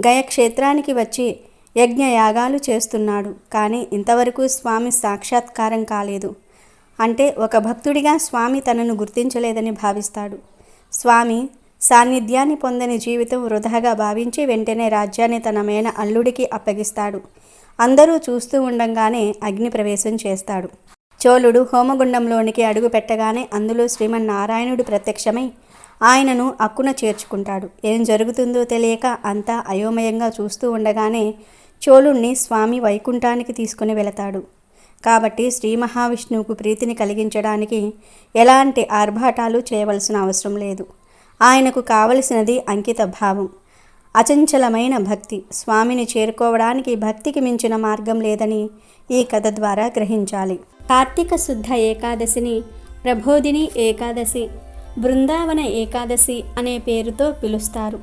గయక్షేత్రానికి వచ్చి యజ్ఞయాగాలు చేస్తున్నాడు. కానీ ఇంతవరకు స్వామి సాక్షాత్కారం కాలేదు. అంటే ఒక భక్తుడిగా స్వామి తనను గుర్తించలేదని భావిస్తాడు. స్వామి సాన్నిధ్యాన్ని పొందని జీవితం వృధాగా భావించి వెంటనే రాజ్యాన్ని తన మేన అల్లుడికి అప్పగిస్తాడు. అందరూ చూస్తూ ఉండంగానే అగ్ని ప్రవేశం చేస్తాడు. చోళుడు హోమగుండంలోనికి అడుగు పెట్టగానే అందులో శ్రీమన్నారాయణుడు ప్రత్యక్షమై ఆయనను అక్కున చేర్చుకుంటాడు. ఏం జరుగుతుందో తెలియక అంతా అయోమయంగా చూస్తూ ఉండగానే చోళుణ్ణి స్వామి వైకుంఠానికి తీసుకుని వెళతాడు. కాబట్టి శ్రీ మహావిష్ణువుకు ప్రీతిని కలిగించడానికి ఎలాంటి ఆర్భాటాలు చేయవలసిన అవసరం లేదు. ఆయనకు కావలసినది అంకిత భావం, అచంచలమైన భక్తి. స్వామిని చేరుకోవడానికి భక్తికి మించిన మార్గం లేదని ఈ కథ ద్వారా గ్రహించాలి. కార్తీక శుద్ధ ఏకాదశిని ప్రబోధిని ఏకాదశి, బృందావన ఏకాదశి అనే పేరుతో పిలుస్తారు.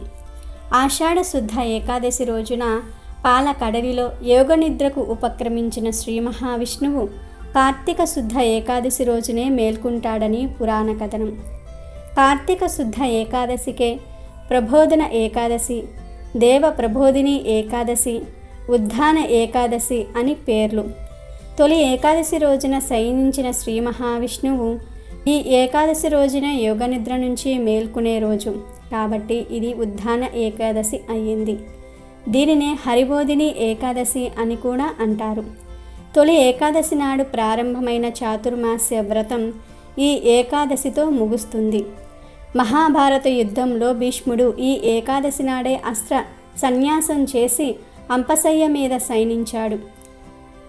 ఆషాఢ శుద్ధ ఏకాదశి రోజున పాల కడలిలో యోగనిద్రకు ఉపక్రమించిన శ్రీ మహావిష్ణువు కార్తీక శుద్ధ ఏకాదశి రోజునే మేల్కుంటాడని పురాణ కథనం. కార్తీక శుద్ధ ఏకాదశికే ప్రబోధన ఏకాదశి, దేవ ప్రబోధిని ఏకాదశి, ఉద్ధాన ఏకాదశి అని పేర్లు. తొలి ఏకాదశి రోజున శయనించిన శ్రీ మహావిష్ణువు ఈ ఏకాదశి రోజున యోగనిద్ర నుంచి మేల్కునే రోజు కాబట్టి ఇది ఉద్ధాన ఏకాదశి అయ్యింది. దీనినే హరిబోధిని ఏకాదశి అని కూడా అంటారు. తొలి ఏకాదశి నాడు ప్రారంభమైన చాతుర్మాస్య వ్రతం ఈ ఏకాదశితో ముగుస్తుంది. మహాభారత యుద్ధంలో భీష్ముడు ఈ ఏకాదశి నాడే అస్త్ర సన్యాసం చేసి అంపశయ్య మీద శయనించాడు.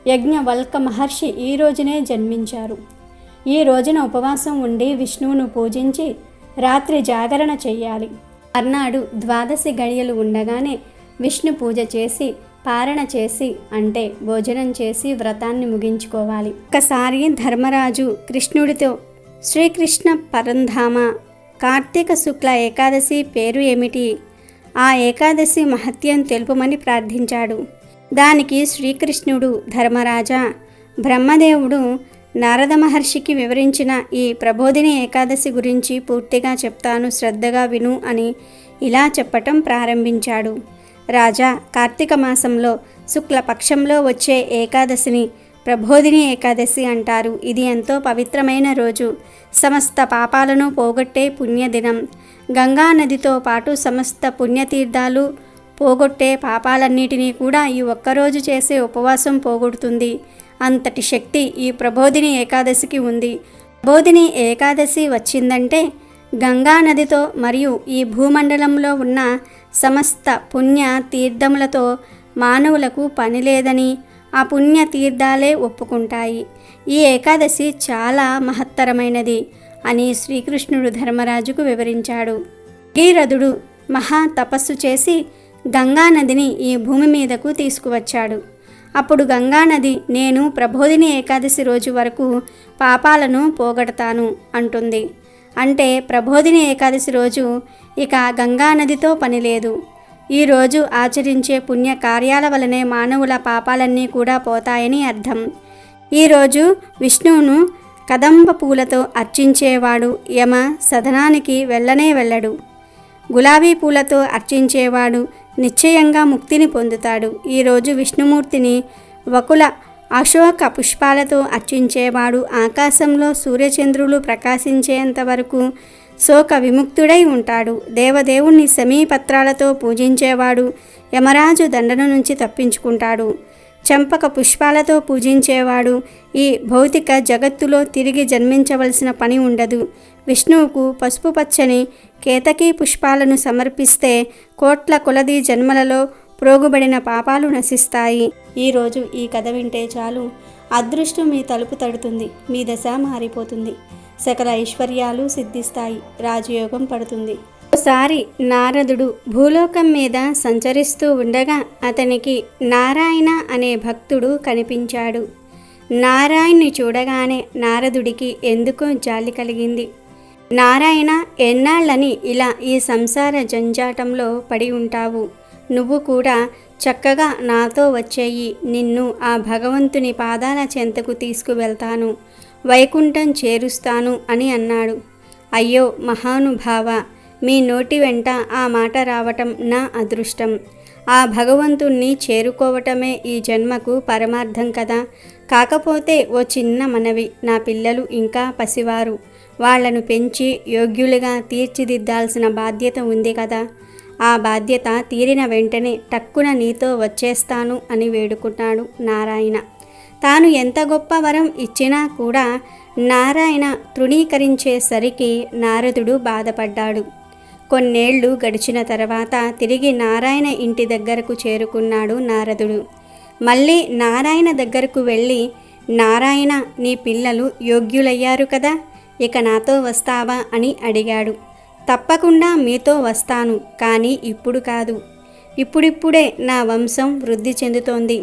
యజ్ఞవల్క మహర్షి ఈ రోజునే జన్మించారు. ఈ రోజున ఉపవాసం ఉండి విష్ణువును పూజించి రాత్రి జాగరణ చెయ్యాలి. మర్నాడు ద్వాదశి గడియలు ఉండగానే విష్ణు పూజ చేసి పారణ చేసి అంటే భోజనం చేసి వ్రతాన్ని ముగించుకోవాలి. ఒకసారి ధర్మరాజు కృష్ణుడితో శ్రీకృష్ణ పరంధామ కార్తీక శుక్ల ఏకాదశి పేరు ఏమిటి? ఆ ఏకాదశి మహత్యం తెలుపమని ప్రార్థించాడు. దానికి శ్రీకృష్ణుడు ధర్మరాజా, బ్రహ్మదేవుడు నారద మహర్షికి వివరించిన ఈ ప్రబోధిని ఏకాదశి గురించి పూర్తిగా చెప్తాను, శ్రద్ధగా విను అని ఇలా చెప్పటం ప్రారంభించాడు. రాజా, కార్తీక మాసంలో శుక్లపక్షంలో వచ్చే ఏకాదశిని ప్రబోధిని ఏకాదశి అంటారు. ఇది ఎంతో పవిత్రమైన రోజు. సమస్త పాపాలను పోగొట్టే పుణ్యదినం. గంగా నదితో పాటు సమస్త పుణ్యతీర్థాలు పోగొట్టే పాపాలన్నిటినీ కూడా ఈ ఒక్కరోజు చేసే ఉపవాసం పోగొడుతుంది. అంతటి శక్తి ఈ ప్రబోధిని ఏకాదశికి ఉంది. ప్రబోధిని ఏకాదశి వచ్చిందంటే గంగా నదితో మరియు ఈ భూమండలంలో ఉన్న సమస్త పుణ్య తీర్థములతో మానవులకు పని లేదని ఆ పుణ్య తీర్థాలే ఒప్పుకుంటాయి. ఈ ఏకాదశి చాలా మహత్తరమైనది అని శ్రీకృష్ణుడు ధర్మరాజుకు వివరించాడు. భగీరథుడు మహా తపస్సు చేసి గంగానదిని ఈ భూమి మీదకు తీసుకువచ్చాడు. అప్పుడు గంగానది, నేను ప్రబోధిని ఏకాదశి రోజు వరకు పాపాలను పోగొడతాను అంటుంది. అంటే ప్రబోధిని ఏకాదశి రోజు ఇక గంగానదితో పని లేదు. ఈరోజు ఆచరించే పుణ్య కార్యాల వలనే మానవుల పాపాలన్నీ కూడా పోతాయని అర్థం. ఈరోజు విష్ణువును కదంబ పూలతో అర్చించేవాడు యమ సదనానికి వెళ్ళనే వెళ్ళడు. గులాబీ పూలతో అర్చించేవాడు నిశ్చయంగా ముక్తిని పొందుతాడు. ఈరోజు విష్ణుమూర్తిని వకుల అశోక పుష్పాలతో అర్చించేవాడు ఆకాశంలో సూర్యచంద్రులు ప్రకాశించేంత వరకు శోక విముక్తుడై ఉంటాడు. దేవదేవుణ్ణి సమీపత్రాలతో పూజించేవాడు యమరాజు దండన నుంచి తప్పించుకుంటాడు. చంపక పుష్పాలతో పూజించేవాడు ఈ భౌతిక జగత్తులో తిరిగి జన్మించవలసిన పని ఉండదు. విష్ణువుకు పసుపు పచ్చని కేతకీ పుష్పాలను సమర్పిస్తే కోట్ల కొలది జన్మలలో ప్రోగుబడిన పాపాలు నశిస్తాయి. ఈరోజు ఈ కథ వింటే చాలు, అదృష్టం మీ తలుపు తడుతుంది, మీ దశ మారిపోతుంది, సకల ఐశ్వర్యాలు సిద్ధిస్తాయి, రాజయోగం పడుతుంది. ఒకసారి నారదుడు భూలోకం మీద సంచరిస్తూ ఉండగా అతనికి నారాయణ అనే భక్తుడు కనిపించాడు. నారాయణ్ణి చూడగానే నారదుడికి ఎందుకో జాలి కలిగింది. నారాయణ, ఎన్నాళ్ళని ఇలా ఈ సంసార జంజాటంలో పడి ఉంటావు? నువ్వు కూడా చక్కగా నాతో వచ్చేయి, నిన్ను ఆ భగవంతుని పాదాల చెంతకు తీసుకువెళ్తాను, వైకుంఠం చేరుస్తాను అని అన్నాడు. అయ్యో మహానుభావ, మీ నోటి వెంట ఆ మాట రావటం నా అదృష్టం. ఆ భగవంతుణ్ణి చేరుకోవటమే ఈ జన్మకు పరమార్థం కదా. కాకపోతే ఓ చిన్న మనవి, నా పిల్లలు ఇంకా పసివారు, వాళ్లను పెంచి యోగ్యులుగా తీర్చిదిద్దాల్సిన బాధ్యత ఉంది కదా. ఆ బాధ్యత తీరిన వెంటనే టక్కున నీతో వచ్చేస్తాను అని వేడుకున్నాడు నారాయణ. తాను ఎంత గొప్ప వరం ఇచ్చినా కూడా నారాయణ తృణీకరించేసరికి నారదుడు బాధపడ్డాడు. కొన్నేళ్లు గడిచిన తర్వాత తిరిగి నారాయణ ఇంటి దగ్గరకు చేరుకున్నాడు నారదుడు. మళ్ళీ నారాయణ దగ్గరకు వెళ్ళి, నారాయణ, నీ పిల్లలు యోగ్యులయ్యారు కదా, ఇక నాతో వస్తావా అని అడిగాడు. తప్పకుండా మీతో వస్తాను, కానీ ఇప్పుడు కాదు. ఇప్పుడిప్పుడే నా వంశం వృద్ధి చెందుతోంది.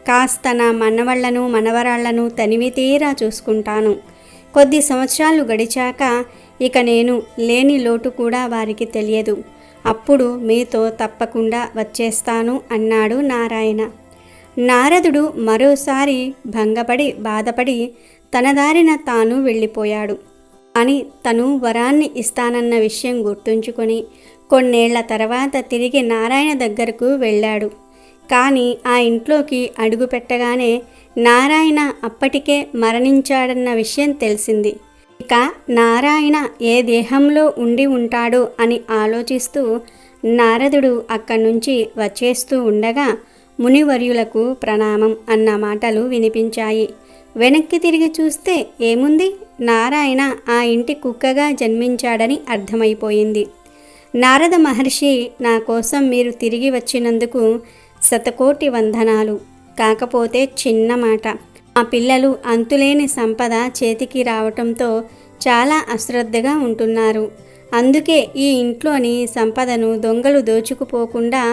కాస్త నా మనవళ్లను మనవరాళ్లను తనివి తీరా చూసుకుంటాను. కొద్ది సంవత్సరాలు గడిచాక ఇక నేను లేని లోటు కూడా వారికి తెలియదు. అప్పుడు మీతో తప్పకుండా వచ్చేస్తాను అన్నాడు నారాయణ. నారదుడు మరోసారి భంగపడి బాధపడి తన దారిన తాను వెళ్ళిపోయాడు. అని తను వరాన్ని ఇస్తానన్న విషయం గుర్తుంచుకొని కొన్నేళ్ల తర్వాత తిరిగి నారాయణ దగ్గరకు వెళ్ళాడు. కానీ ఆ ఇంట్లోకి అడుగు పెట్టగానే నారాయణ అప్పటికే మరణించాడన్న విషయం తెలిసింది. ఇక నారాయణ ఏ దేహంలో ఉండి ఉంటాడో అని ఆలోచిస్తూ నారదుడు అక్కడి నుంచి వచ్చేస్తూ ఉండగా మునివర్యులకు ప్రణామం అన్న మాటలు వినిపించాయి. వెనక్కి తిరిగి చూస్తే ఏముంది, నారాయణ ఆ ఇంటి కుక్కగా జన్మించాడని అర్థమైపోయింది. నారద మహర్షి, నా కోసం మీరు తిరిగి వచ్చినందుకు శతకోటి వందనాలు. కాకపోతే చిన్న మాట, ఆ పిల్లలు అంతులేని సంపద చేతికి రావటంతో చాలా అశ్రద్ధగా ఉంటున్నారు. అందుకే ఈ ఇంట్లోని సంపదను దొంగలు దోచుకుపోకుండా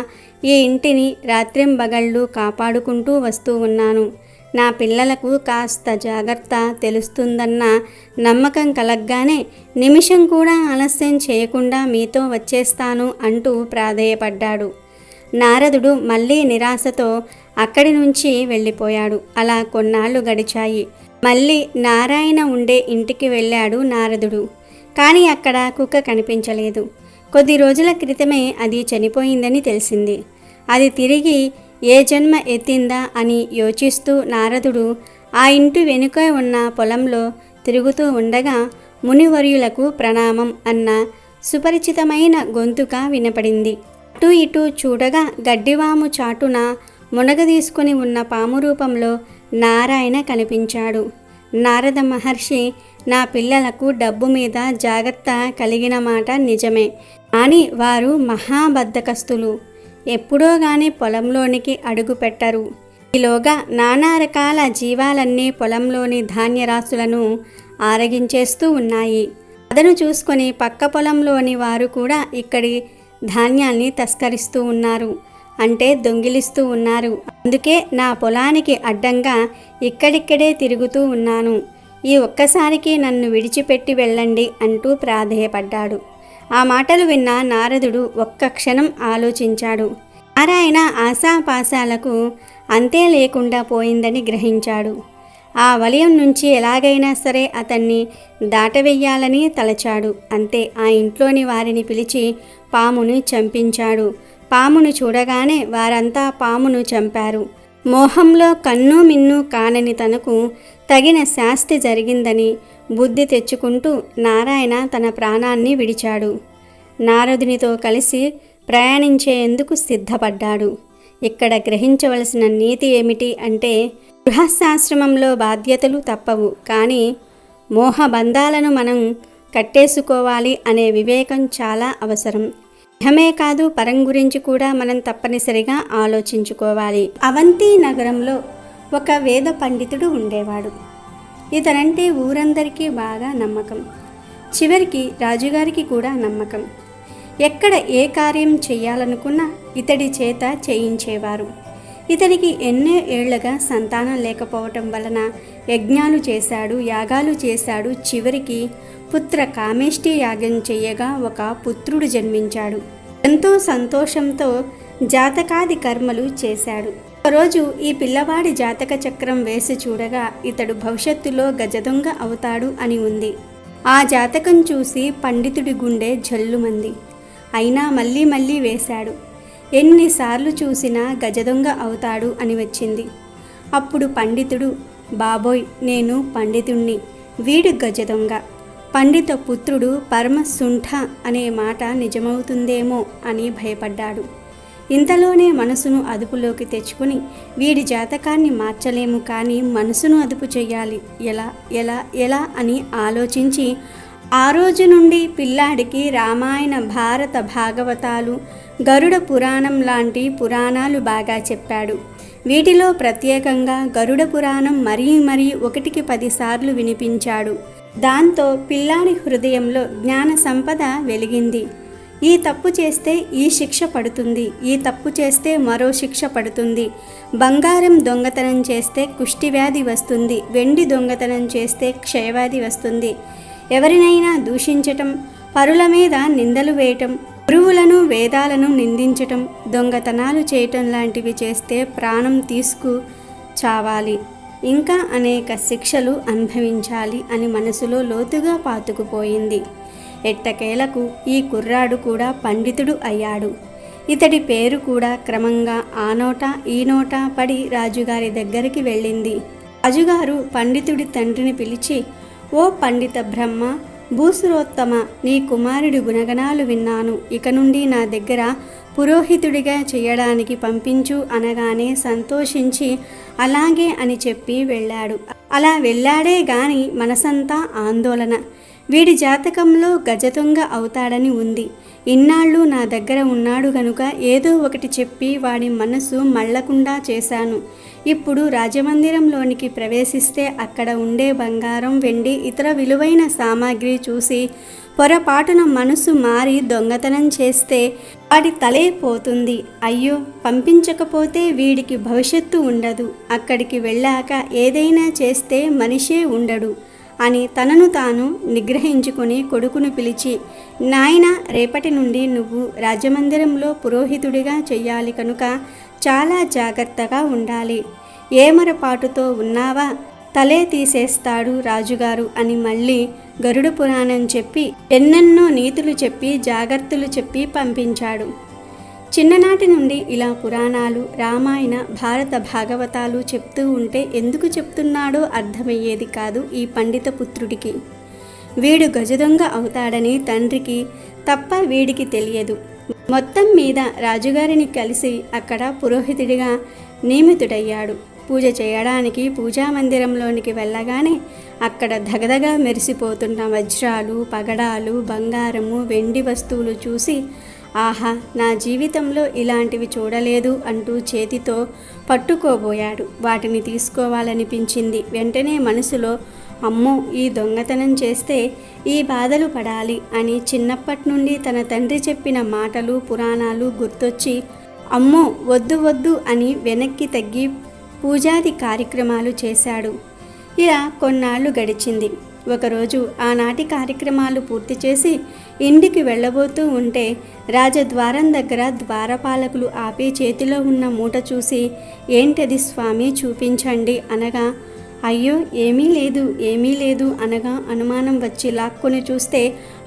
ఈ ఇంటిని రాత్రింబగళ్ళు కాపాడుకుంటూ వస్తూ ఉన్నాను. నా పిల్లలకు కాస్త జాగ్రత్త తెలుస్తుందన్న నమ్మకం కలగ్గానే నిమిషం కూడా ఆలస్యం చేయకుండా మీతో వచ్చేస్తాను అంటూ ప్రాధేయపడ్డాడు. నారదుడు మళ్ళీ నిరాశతో అక్కడి నుంచి వెళ్ళిపోయాడు. అలా కొన్నాళ్ళు గడిచాయి. మళ్ళీ నారాయణ ఉండే ఇంటికి వెళ్ళాడు నారదుడు. కానీ అక్కడ కుక్క కనిపించలేదు. కొద్ది రోజుల క్రితమే అది చనిపోయిందని తెలిసింది. అది తిరిగి ఏ జన్మ ఎత్తిందా అని యోచిస్తూ నారదుడు ఆ ఇంటి వెనుక ఉన్న పొలంలో తిరుగుతూ ఉండగా మునివర్యులకు ప్రణామం అన్న సుపరిచితమైన గొంతుక వినపడింది. అటు ఇటు చూడగా గడ్డివాము చాటున మునగదీసుకుని ఉన్న పాము రూపంలో నారాయణ కనిపించాడు. నారద మహర్షి, నా పిల్లలకు డబ్బు మీద జాగ్రత్త కలిగిన మాట నిజమే, కానీ వారు మహాబద్ధకస్తులు. ఎప్పుడో గాని పొలంలోనికి అడుగు పెట్టరు. ఈలోగా నానా రకాల జీవాలన్నీ పొలంలోని ధాన్యరాశులను ఆరగించేస్తూ ఉన్నాయి. అదను చూసుకొని పక్క పొలంలోని వారు కూడా ఇక్కడి ధాన్యాన్ని తస్కరిస్తూ ఉన్నారు, అంటే దొంగిలిస్తూ ఉన్నారు. అందుకే నా పొలానికి అడ్డంగా ఇక్కడిక్కడే తిరుగుతూ ఉన్నాను. ఈ ఒక్కసారికి నన్ను విడిచిపెట్టి వెళ్ళండి అంటూ ప్రాధేయపడ్డాడు. ఆ మాటలు విన్న నారదుడు ఒక్క క్షణం ఆలోచించాడు. నారాయణ ఆశాపాశాలకు అంతే లేకుండా పోయిందని గ్రహించాడు. ఆ వలయం నుంచి ఎలాగైనా సరే అతన్ని దాటవేయాలని తలచాడు. అంతే ఆ ఇంట్లోని వారిని పిలిచి పామును చంపించాడు. పామును చూడగానే వారంతా పామును చంపారు. మోహంలో కన్ను మిన్ను కానని తనకు తగిన శాస్తి జరిగిందని బుద్ధి తెచ్చుకుంటూ నారాయణ తన ప్రాణాన్ని విడిచాడు. నారదునితో కలిసి ప్రయాణించేందుకు సిద్ధపడ్డాడు. ఇక్కడ గ్రహించవలసిన నీతి ఏమిటి అంటే, గృహస్థాశ్రమంలో బాధ్యతలు తప్పవు, కానీ మోహబంధాలను మనం కట్టేసుకోవాలి అనే వివేకం చాలా అవసరం. ఇహమే కాదు, పరం గురించి కూడా మనం తప్పనిసరిగా ఆలోచించుకోవాలి. అవంతి నగరంలో ఒక వేద పండితుడు ఉండేవాడు. ఇతనంటే ఊరందరికీ బాగా నమ్మకం. చివరికి రాజుగారికి కూడా నమ్మకం. ఎక్కడ ఏ కార్యం చేయాలనుకున్నా ఇతడి చేత చేయించేవారు. ఇతనికి ఎన్నో ఏళ్లుగా సంతానం లేకపోవటం వలన యజ్ఞాలు చేశాడు, యాగాలు చేశాడు. చివరికి పుత్ర కామేష్టి యాగం చేయగా ఒక పుత్రుడు జన్మించాడు. ఎంతో సంతోషంతో జాతకాది కర్మలు చేశాడు. ఒకరోజు ఈ పిల్లవాడి జాతక చక్రం వేసి చూడగా ఇతడు భవిష్యత్తులో గజదొంగ అవుతాడు అని ఉంది. ఆ జాతకం చూసి పండితుడి గుండె జల్లుమంది. అయినా మళ్ళీ మళ్ళీ వేశాడు. ఎన్నిసార్లు చూసినా గజదొంగ అవుతాడు అని వచ్చింది. అప్పుడు పండితుడు, బాబోయ్, నేను పండితుణ్ణి, వీడు గజదొంగ, పండిత పుత్రుడు పరమశుంఠ అనే మాట నిజమవుతుందేమో అని భయపడ్డాడు. ఇంతలోనే మనసును అదుపులోకి తెచ్చుకుని, వీడి జాతకాన్ని మార్చలేము కానీ మనసును అదుపు చెయ్యాలి, ఎలా ఎలా ఎలా అని ఆలోచించి ఆ రోజు నుండి పిల్లాడికి రామాయణ, భారత, భాగవతాలు, గరుడ పురాణం లాంటి పురాణాలు బాగా చెప్పాడు. వీటిలో ప్రత్యేకంగా గరుడ పురాణం మరీ 1కి 10 సార్లు వినిపించాడు. దాంతో పిల్లాడి హృదయంలో జ్ఞాన సంపద వెలిగింది. ఈ తప్పు చేస్తే ఈ శిక్ష పడుతుంది, ఈ తప్పు చేస్తే మరో శిక్ష పడుతుంది, బంగారం దొంగతనం చేస్తే కుష్టివ్యాధి వస్తుంది, వెండి దొంగతనం చేస్తే క్షయవ్యాధి వస్తుంది, ఎవరినైనా దూషించటం, పరుల మీద నిందలు వేయటం, గురువులను వేదాలను నిందించటం, దొంగతనాలు చేయటం లాంటివి చేస్తే ప్రాణం తీసుకు చావాలి, ఇంకా అనేక శిక్షలు అనుభవించాలి అని మనసులో లోతుగా పాతుకుపోయింది. ఎట్టకేలకు ఈ కుర్రాడు కూడా పండితుడు అయ్యాడు. ఇతడి పేరు కూడా క్రమంగా ఆ నోట ఈ నోట పడి రాజుగారి దగ్గరికి వెళ్ళింది. రాజుగారు పండితుడి తండ్రిని పిలిచి, ఓ పండిత బ్రహ్మ, భూసురోత్తమ, నీ కుమారుడి గుణగణాలు విన్నాను. ఇక నుండి నా దగ్గర పురోహితుడిగా చేయడానికి పంపించు అనగానే సంతోషించి అలాగే అని చెప్పి వెళ్ళాడు. అలా వెళ్ళాడే గాని మనసంతా ఆందోళన. వీడి జాతకంలో గజదొంగ అవుతాడని ఉంది. ఇన్నాళ్ళు నా దగ్గర ఉన్నాడు గనుక ఏదో ఒకటి చెప్పి వాడి మనసు మళ్ళకుండా చేశాను. ఇప్పుడు రాజమందిరంలోనికి ప్రవేశిస్తే అక్కడ ఉండే బంగారం, వెండి, ఇతర విలువైన సామాగ్రి చూసి పొరపాటున మనసు మారి దొంగతనం చేస్తే వాడి తలే పోతుంది. అయ్యో, పంపించకపోతే వీడికి భవిష్యత్తు ఉండదు. అక్కడికి వెళ్ళాక ఏదైనా చేస్తే మనిషే ఉండడు అని తనను తాను నిగ్రహించుకుని కొడుకును పిలిచి, నాయనా, రేపటి నుండి నువ్వు రాజమందిరంలో పురోహితుడిగా చెయ్యాలి కనుక చాలా జాగ్రత్తగా ఉండాలి. ఏమరపాటుతో ఉన్నావా, తలే తీసేస్తాడు రాజుగారు అని మళ్ళీ గరుడ పురాణం చెప్పి ఎన్నెన్నో నీతులు చెప్పి జాగ్రత్తలు చెప్పి పంపించాడు. చిన్ననాటి నుండి ఇలా పురాణాలు, రామాయణ, భారత, భాగవతాలు చెప్తూ ఉంటే ఎందుకు చెప్తున్నాడో అర్థమయ్యేది కాదు ఈ పండిత పుత్రుడికి. వీడు గజదొంగ అవుతాడని తండ్రికి తప్ప వీడికి తెలియదు. మొత్తం మీద రాజుగారిని కలిసి అక్కడ పురోహితుడిగా నియమితుడయ్యాడు. పూజ చేయడానికి పూజా మందిరంలోనికి వెళ్ళగానే అక్కడ ధగధగా మెరిసిపోతున్న వజ్రాలు, పగడాలు, బంగారము, వెండి వస్తువులు చూసి ఆహా, నా జీవితంలో ఇలాంటివి చూడలేదు అంటూ చేతితో పట్టుకోబోయాడు. వాటిని తీసుకోవాలనిపించింది. వెంటనే మనసులో అమ్మో, ఈ దొంగతనం చేస్తే ఈ బాధలు పడాలి అని చిన్నప్పటి నుండి తన తండ్రి చెప్పిన మాటలు, పురాణాలు గుర్తొచ్చి అమ్మో వద్దు వద్దు అని వెనక్కి తగ్గి పూజాది కార్యక్రమాలు చేశాడు. ఇలా కొన్నాళ్ళు గడిచింది. ఒకరోజు ఆనాటి కార్యక్రమాలు పూర్తి చేసి ఇంటికి వెళ్ళబోతూ ఉంటే రాజద్వారం దగ్గర ద్వారపాలకులు ఆపి చేతిలో ఉన్న మూట చూసి ఏంటది స్వామి, చూపించండి అనగా అయ్యో ఏమీ లేదు అనగా అనుమానం వచ్చి లాక్కొని చూస్తే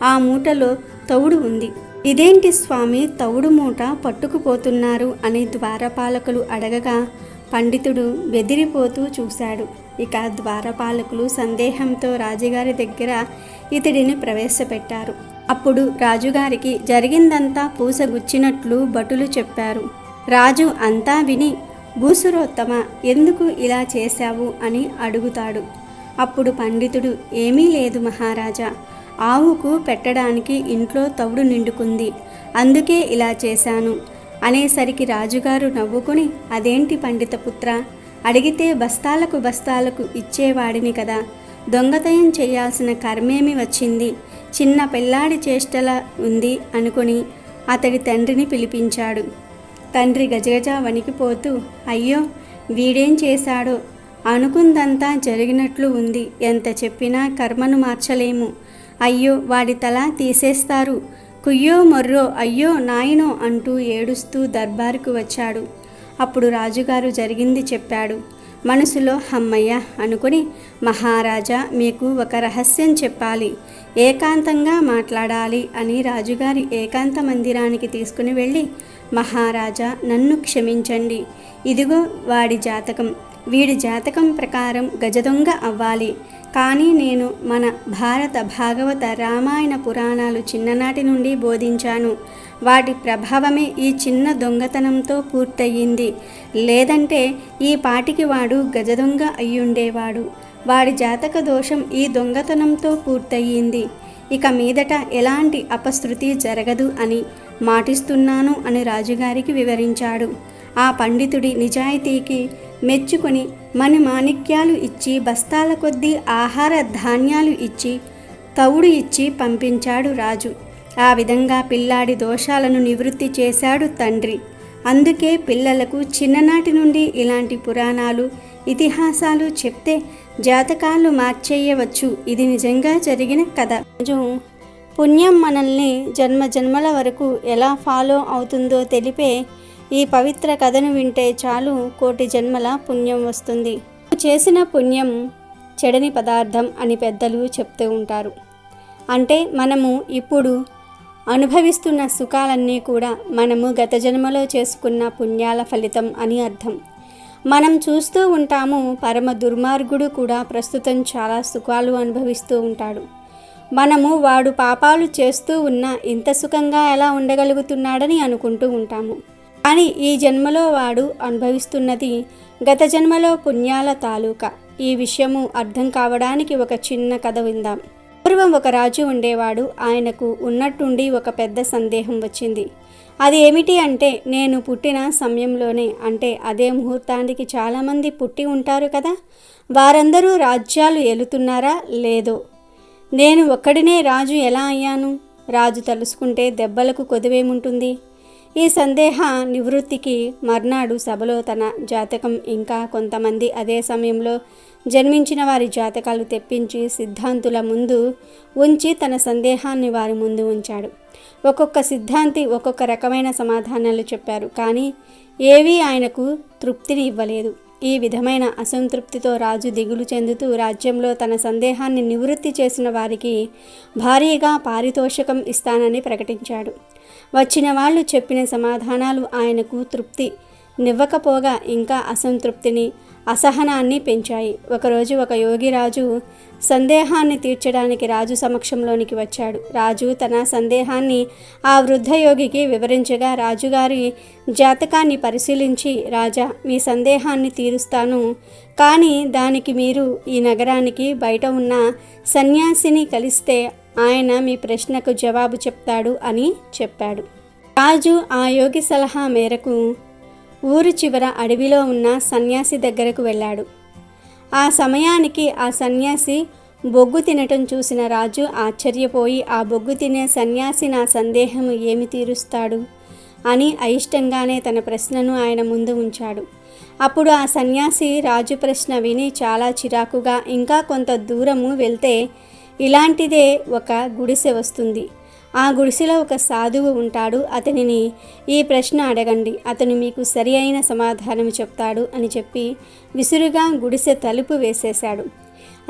ఆ మూటలో తౌడు ఉంది. ఇదేంటి స్వామి, తౌడు మూట పట్టుకుపోతున్నారు అని ద్వారపాలకులు అడగగా పండితుడు బెదిరిపోతూ చూశాడు. ఇక ద్వారపాలకులు సందేహంతో రాజుగారి దగ్గర ఇతడిని ప్రవేశపెట్టారు. అప్పుడు రాజుగారికి జరిగిందంతా పూసగుచ్చినట్లు భటులు చెప్పారు. రాజు అంతా విని భూసురోత్తమ, ఎందుకు ఇలా చేశావు అని అడుగుతాడు. అప్పుడు పండితుడు ఏమీ లేదు మహారాజా, ఆవుకు పెట్టడానికి ఇంట్లో తౌడు నిండుకుంది, అందుకే ఇలా చేశాను అనేసరికి రాజుగారు నవ్వుకొని అదేంటి పండితపుత్ర, అడిగితే బస్తాలకు ఇచ్చేవాడిని కదా, దొంగతనం చేయాల్సిన కర్మేమి వచ్చింది, చిన్న పిల్లాడి చేష్టలా ఉంది అనుకొని అతడి తండ్రిని పిలిపించాడు. తండ్రి గజగజ వణికిపోతూ అయ్యో వీడేం చేశాడో, అనుకుందంతా జరిగినట్లు ఉంది, ఎంత చెప్పినా కర్మను మార్చలేము, అయ్యో వాడి తల తీసేస్తారు, కుయ్యో మొర్రో అయ్యో నాయనో అంటూ ఏడుస్తూ దర్బారుకు వచ్చాడు. అప్పుడు రాజుగారు జరిగింది చెప్పాడు. మనసులో హమ్మయ్య అనుకుని మహారాజా, మీకు ఒక రహస్యం చెప్పాలి, ఏకాంతంగా మాట్లాడాలి అని రాజుగారి ఏకాంత మందిరానికి తీసుకుని వెళ్ళి మహారాజా నన్ను క్షమించండి, ఇదిగో వాడి జాతకం, వీడి జాతకం ప్రకారం గజదొంగ అవ్వాలి, కానీ నేను మన భారత భాగవత రామాయణ పురాణాలు చిన్ననాటి నుండి బోధించాను, వాటి ప్రభావమే ఈ చిన్న దొంగతనంతో పూర్తయింది, లేదంటే ఈ పాటికి వాడు గజదొంగ అయ్యుండేవాడు, వాడి జాతక దోషం ఈ దొంగతనంతో పూర్తయింది, ఇక మీదట ఎలాంటి అపశృతి జరగదు అని మాటిస్తున్నాను అని రాజుగారికి వివరించాడు. ఆ పండితుడి నిజాయితీకి మెచ్చుకొని మాణిక్యాలు ఇచ్చి బస్తాల కొద్దీ ఆహార ధాన్యాలు ఇచ్చి తౌడు ఇచ్చి పంపించాడు రాజు. ఆ విధంగా పిల్లాడి దోషాలను నివృత్తి చేశాడు తండ్రి. అందుకే పిల్లలకు చిన్ననాటి నుండి ఇలాంటి పురాణాలు, ఇతిహాసాలు చెప్తే జాతకాలు మార్చేయవచ్చు. ఇది నిజంగా జరిగిన కథ. పుణ్యం మనల్ని జన్మల వరకు ఎలా ఫాలో అవుతుందో తెలిపే ఈ పవిత్ర కథను వింటే చాలు, కోటి జన్మల పుణ్యం వస్తుంది. చేసిన పుణ్యం చెడని పదార్థం అని పెద్దలు చెప్తూ ఉంటారు. అంటే మనము ఇప్పుడు అనుభవిస్తున్న సుఖాలన్నీ కూడా మనము గత జన్మలో చేసుకున్న పుణ్యాల ఫలితం అని అర్థం. మనం చూస్తూ ఉంటాము, పరమ దుర్మార్గుడు కూడా ప్రస్తుతం చాలా సుఖాలు అనుభవిస్తూ ఉంటాడు. మనము వాడు పాపాలు చేస్తూ ఉన్నా ఇంత సుఖంగా ఎలా ఉండగలుగుతున్నాడని అనుకుంటూ ఉంటాము. కానీ ఈ జన్మలో వాడు అనుభవిస్తున్నది గత జన్మలో పుణ్యాల తాలూకా. ఈ విషయము అర్థం కావడానికి ఒక చిన్న కథ విందాం. పూర్వం ఒక రాజు ఉండేవాడు. ఆయనకు ఉన్నట్టుండి ఒక పెద్ద సందేహం వచ్చింది. అది ఏమిటి అంటే, నేను పుట్టిన సమయంలోనే, అంటే అదే ముహూర్తానికి చాలామంది పుట్టి ఉంటారు కదా, వారందరూ రాజ్యాలు ఏలుతున్నారా లేదో, నేను ఒక్కడినే రాజు ఎలా అయ్యాను? రాజు తలుసుకుంటే దెబ్బలకు కొదువేముంటుంది? ఈ సందేహ నివృత్తికి మర్నాడు సభలో తన జాతకం ఇంకా కొంతమంది అదే సమయంలో జన్మించిన వారి జాతకాలు తెప్పించి సిద్ధాంతుల ముందు ఉంచి తన సందేహాన్ని వారి ముందు ఉంచాడు. ఒక్కొక్క సిద్ధాంతి ఒక్కొక్క రకమైన సమాధానాలు చెప్పారు. కానీ ఏవీ ఆయనకు తృప్తిని ఇవ్వలేదు. ఈ విధమైన అసంతృప్తితో రాజు దిగులు చెందుతూ రాజ్యంలో తన సందేహాన్ని నివృత్తి చేసిన వారికి భారీగా పారితోషికం ఇస్తానని ప్రకటించాడు. వచ్చిన వాళ్ళు చెప్పిన సమాధానాలు ఆయనకు తృప్తి నివ్వకపోగా ఇంకా అసంతృప్తిని, అసహనాన్ని పెంచాయి. ఒకరోజు ఒక యోగి రాజు సందేహాన్ని తీర్చడానికి రాజు సమక్షంలోనికి వచ్చాడు. రాజు తన సందేహాన్ని ఆ వృద్ధ యోగికి వివరించగా రాజుగారి జాతకాన్ని పరిశీలించి, రాజా, మీ సందేహాన్ని తీరుస్తాను, కానీ దానికి మీరు ఈ నగరానికి బయట ఉన్న సన్యాసిని కలిస్తే ఆయన మీ ప్రశ్నకు జవాబు చెప్తాడు అని చెప్పాడు. రాజు ఆ యోగి సలహా మేరకు ఊరు చివర అడవిలో ఉన్న సన్యాసి దగ్గరకు వెళ్ళాడు. ఆ సమయానికి ఆ సన్యాసి బొగ్గు తినటం చూసిన రాజు ఆశ్చర్యపోయి, ఆ బొగ్గు తినే సన్యాసి నా సందేహం ఏమి తీరుస్తాడు అని అయిష్టంగానే తన ప్రశ్నను ఆయన ముందు ఉంచాడు. అప్పుడు ఆ సన్యాసి రాజు ప్రశ్న విని చాలా చిరాకుగా, ఇంకా కొంత దూరము వెళ్తే ఇలాంటిదే ఒక గుడిసె వస్తుంది. ఆ గుడిసెలో ఒక సాధువు ఉంటాడు. అతనిని ఈ ప్రశ్న అడగండి, అతను మీకు సరి అయిన సమాధానం చెప్తాడు అని చెప్పి విసురుగా గుడిసె తలుపు వేసేశాడు.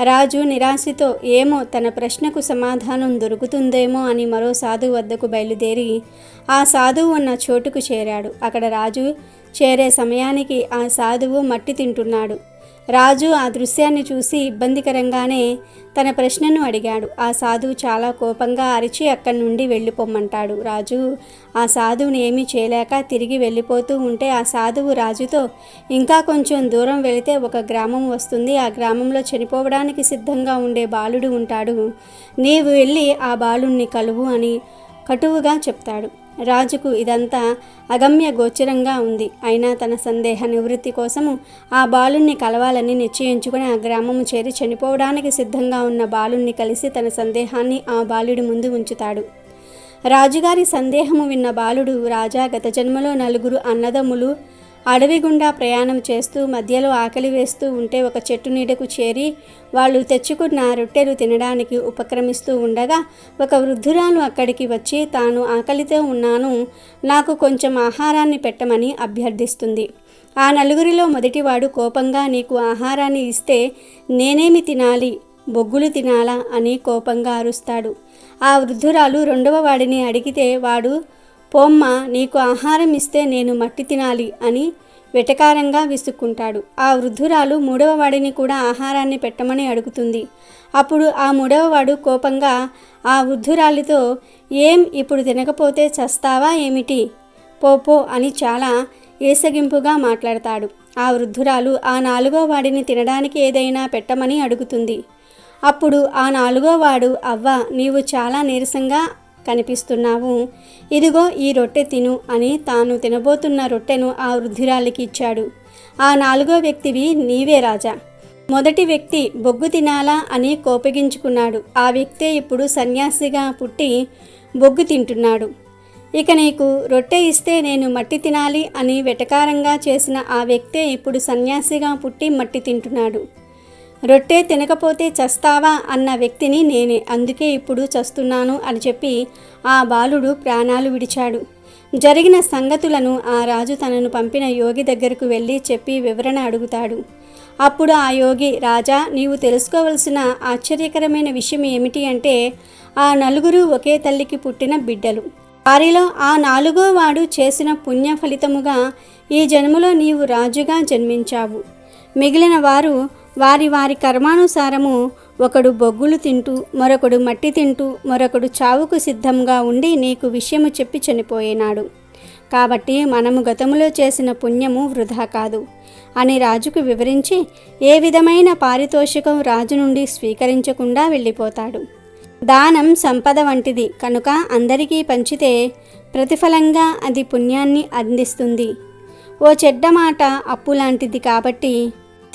రాజు నిరాశతో ఏమో తన ప్రశ్నకు సమాధానం దొరుకుతుందేమో అని మరో సాధువు వద్దకు బయలుదేరి ఆ సాధువు ఉన్న చోటుకు చేరాడు. అక్కడ రాజు చేరే సమయానికి ఆ సాధువు మట్టి తింటున్నాడు. రాజు ఆ దృశ్యాన్ని చూసి ఇబ్బందికరంగానే తన ప్రశ్నను అడిగాడు. ఆ సాధువు చాలా కోపంగా అరిచి అక్కడి నుండి వెళ్ళిపోమ్మంటాడు. రాజు ఆ సాధువుని ఏమీ చేయలేక తిరిగి వెళ్ళిపోతూ ఉంటే ఆ సాధువు రాజుతో, ఇంకా కొంచెం దూరం వెళితే ఒక గ్రామం వస్తుంది. ఆ గ్రామంలో చనిపోవడానికి సిద్ధంగా ఉండే బాలుడు ఉంటాడు. నీవు వెళ్ళి ఆ బాలుణ్ణి కలువు అని కటువుగా చెప్తాడు. రాజుకు ఇదంతా అగమ్య గోచరంగా ఉంది. అయినా తన సందేహ నివృత్తి కోసము ఆ బాలుణ్ణి కలవాలని నిశ్చయించుకుని ఆ గ్రామము చేరి చనిపోవడానికి సిద్ధంగా ఉన్న బాలుణ్ణి కలిసి తన సందేహాన్ని ఆ బాలుడి ముందు ఉంచుతాడు. రాజుగారి సందేహము విన్న బాలుడు, రాజా, గత జన్మలో 4 అన్నదమ్ములు అడవి గుండా ప్రయాణం చేస్తూ మధ్యలో ఆకలి వేస్తూ ఉంటే ఒక చెట్టు నీడకు చేరి వాళ్ళు తెచ్చుకున్న రొట్టెలు తినడానికి ఉపక్రమిస్తూ ఉండగా ఒక వృద్ధురాలు అక్కడికి వచ్చి, తాను ఆకలితో ఉన్నాను, నాకు కొంచెం ఆహారాన్ని పెట్టమని అభ్యర్థిస్తుంది. ఆ 4 మొదటివాడు కోపంగా, నీకు ఆహారాన్ని ఇస్తే నేనేమి తినాలి, బొగ్గులు తినాలా అని కోపంగా అరుస్తాడు. ఆ వృద్ధురాలు 2వ వాడిని అడిగితే వాడు, పోమ్మ, నీకు ఆహారం ఇస్తే నేను మట్టి తినాలి అని వెటకారంగా విసుక్కుంటాడు. ఆ వృద్ధురాలు 3వ వాడిని కూడా ఆహారాన్ని పెట్టమని అడుగుతుంది. అప్పుడు ఆ 3వ వాడు కోపంగా ఆ వృద్ధురాలితో, ఏం ఇప్పుడు తినకపోతే చస్తావా ఏమిటి, పోపో అని చాలా ఏసగింపుగా మాట్లాడతాడు. ఆ వృద్ధురాలు ఆ 4వ వాడిని తినడానికి ఏదైనా పెట్టమని అడుగుతుంది. అప్పుడు ఆ 4వ వాడు, అవ్వ, నీవు చాలా నీరసంగా కనిపిస్తున్నావు, ఇదిగో ఈ రొట్టె తిను అని తాను తినబోతున్న రొట్టెను ఆ వృద్ధురాలికి ఇచ్చాడు. ఆ 4వ వ్యక్తివి నీవే రాజా. మొదటి వ్యక్తి బొగ్గు తినాలా అని కోపగించుకున్నాడు. ఆ వ్యక్తే ఇప్పుడు సన్యాసిగా పుట్టి బొగ్గు తింటున్నాడు. ఇక నీకు రొట్టె ఇస్తే నేను మట్టి తినాలి అని వెటకారంగా చేసిన ఆ వ్యక్తే ఇప్పుడు సన్యాసిగా పుట్టి మట్టి తింటున్నాడు. రొట్టె తినకపోతే చస్తావా అన్న వ్యక్తిని నేనే, అందుకే ఇప్పుడు చస్తున్నాను అని చెప్పి ఆ బాలుడు ప్రాణాలు విడిచాడు. జరిగిన సంగతులను ఆ రాజు తనను పంపిన యోగి దగ్గరకు వెళ్ళి చెప్పి వివరణ అడుగుతాడు. అప్పుడు ఆ యోగి, రాజా, నీవు తెలుసుకోవలసిన ఆశ్చర్యకరమైన విషయం ఏమిటి అంటే ఆ 4 ఒకే తల్లికి పుట్టిన బిడ్డలు. వారిలో ఆ 4వ వాడు చేసిన పుణ్య ఫలితముగా ఈ జన్మలో నీవు రాజుగా జన్మించావు. మిగిలిన వారు వారి వారి కర్మానుసారము, ఒకడు బొగ్గులు తింటూ, మరొకడు మట్టి తింటూ, మరొకడు చావుకు సిద్ధంగా ఉండి నీకు విషయము చెప్పి చనిపోయినాడు. కాబట్టి మనము గతములో చేసిన పుణ్యము వృధా కాదు అని రాజుకు వివరించి ఏ విధమైన పారితోషికం రాజు నుండి స్వీకరించకుండా వెళ్ళిపోతాడు. దానం సంపద వంటిది కనుక అందరికీ పంచితే ప్రతిఫలంగా అది పుణ్యాన్ని అందిస్తుంది. ఓ చెడ్డ మాట అప్పు లాంటిది కాబట్టి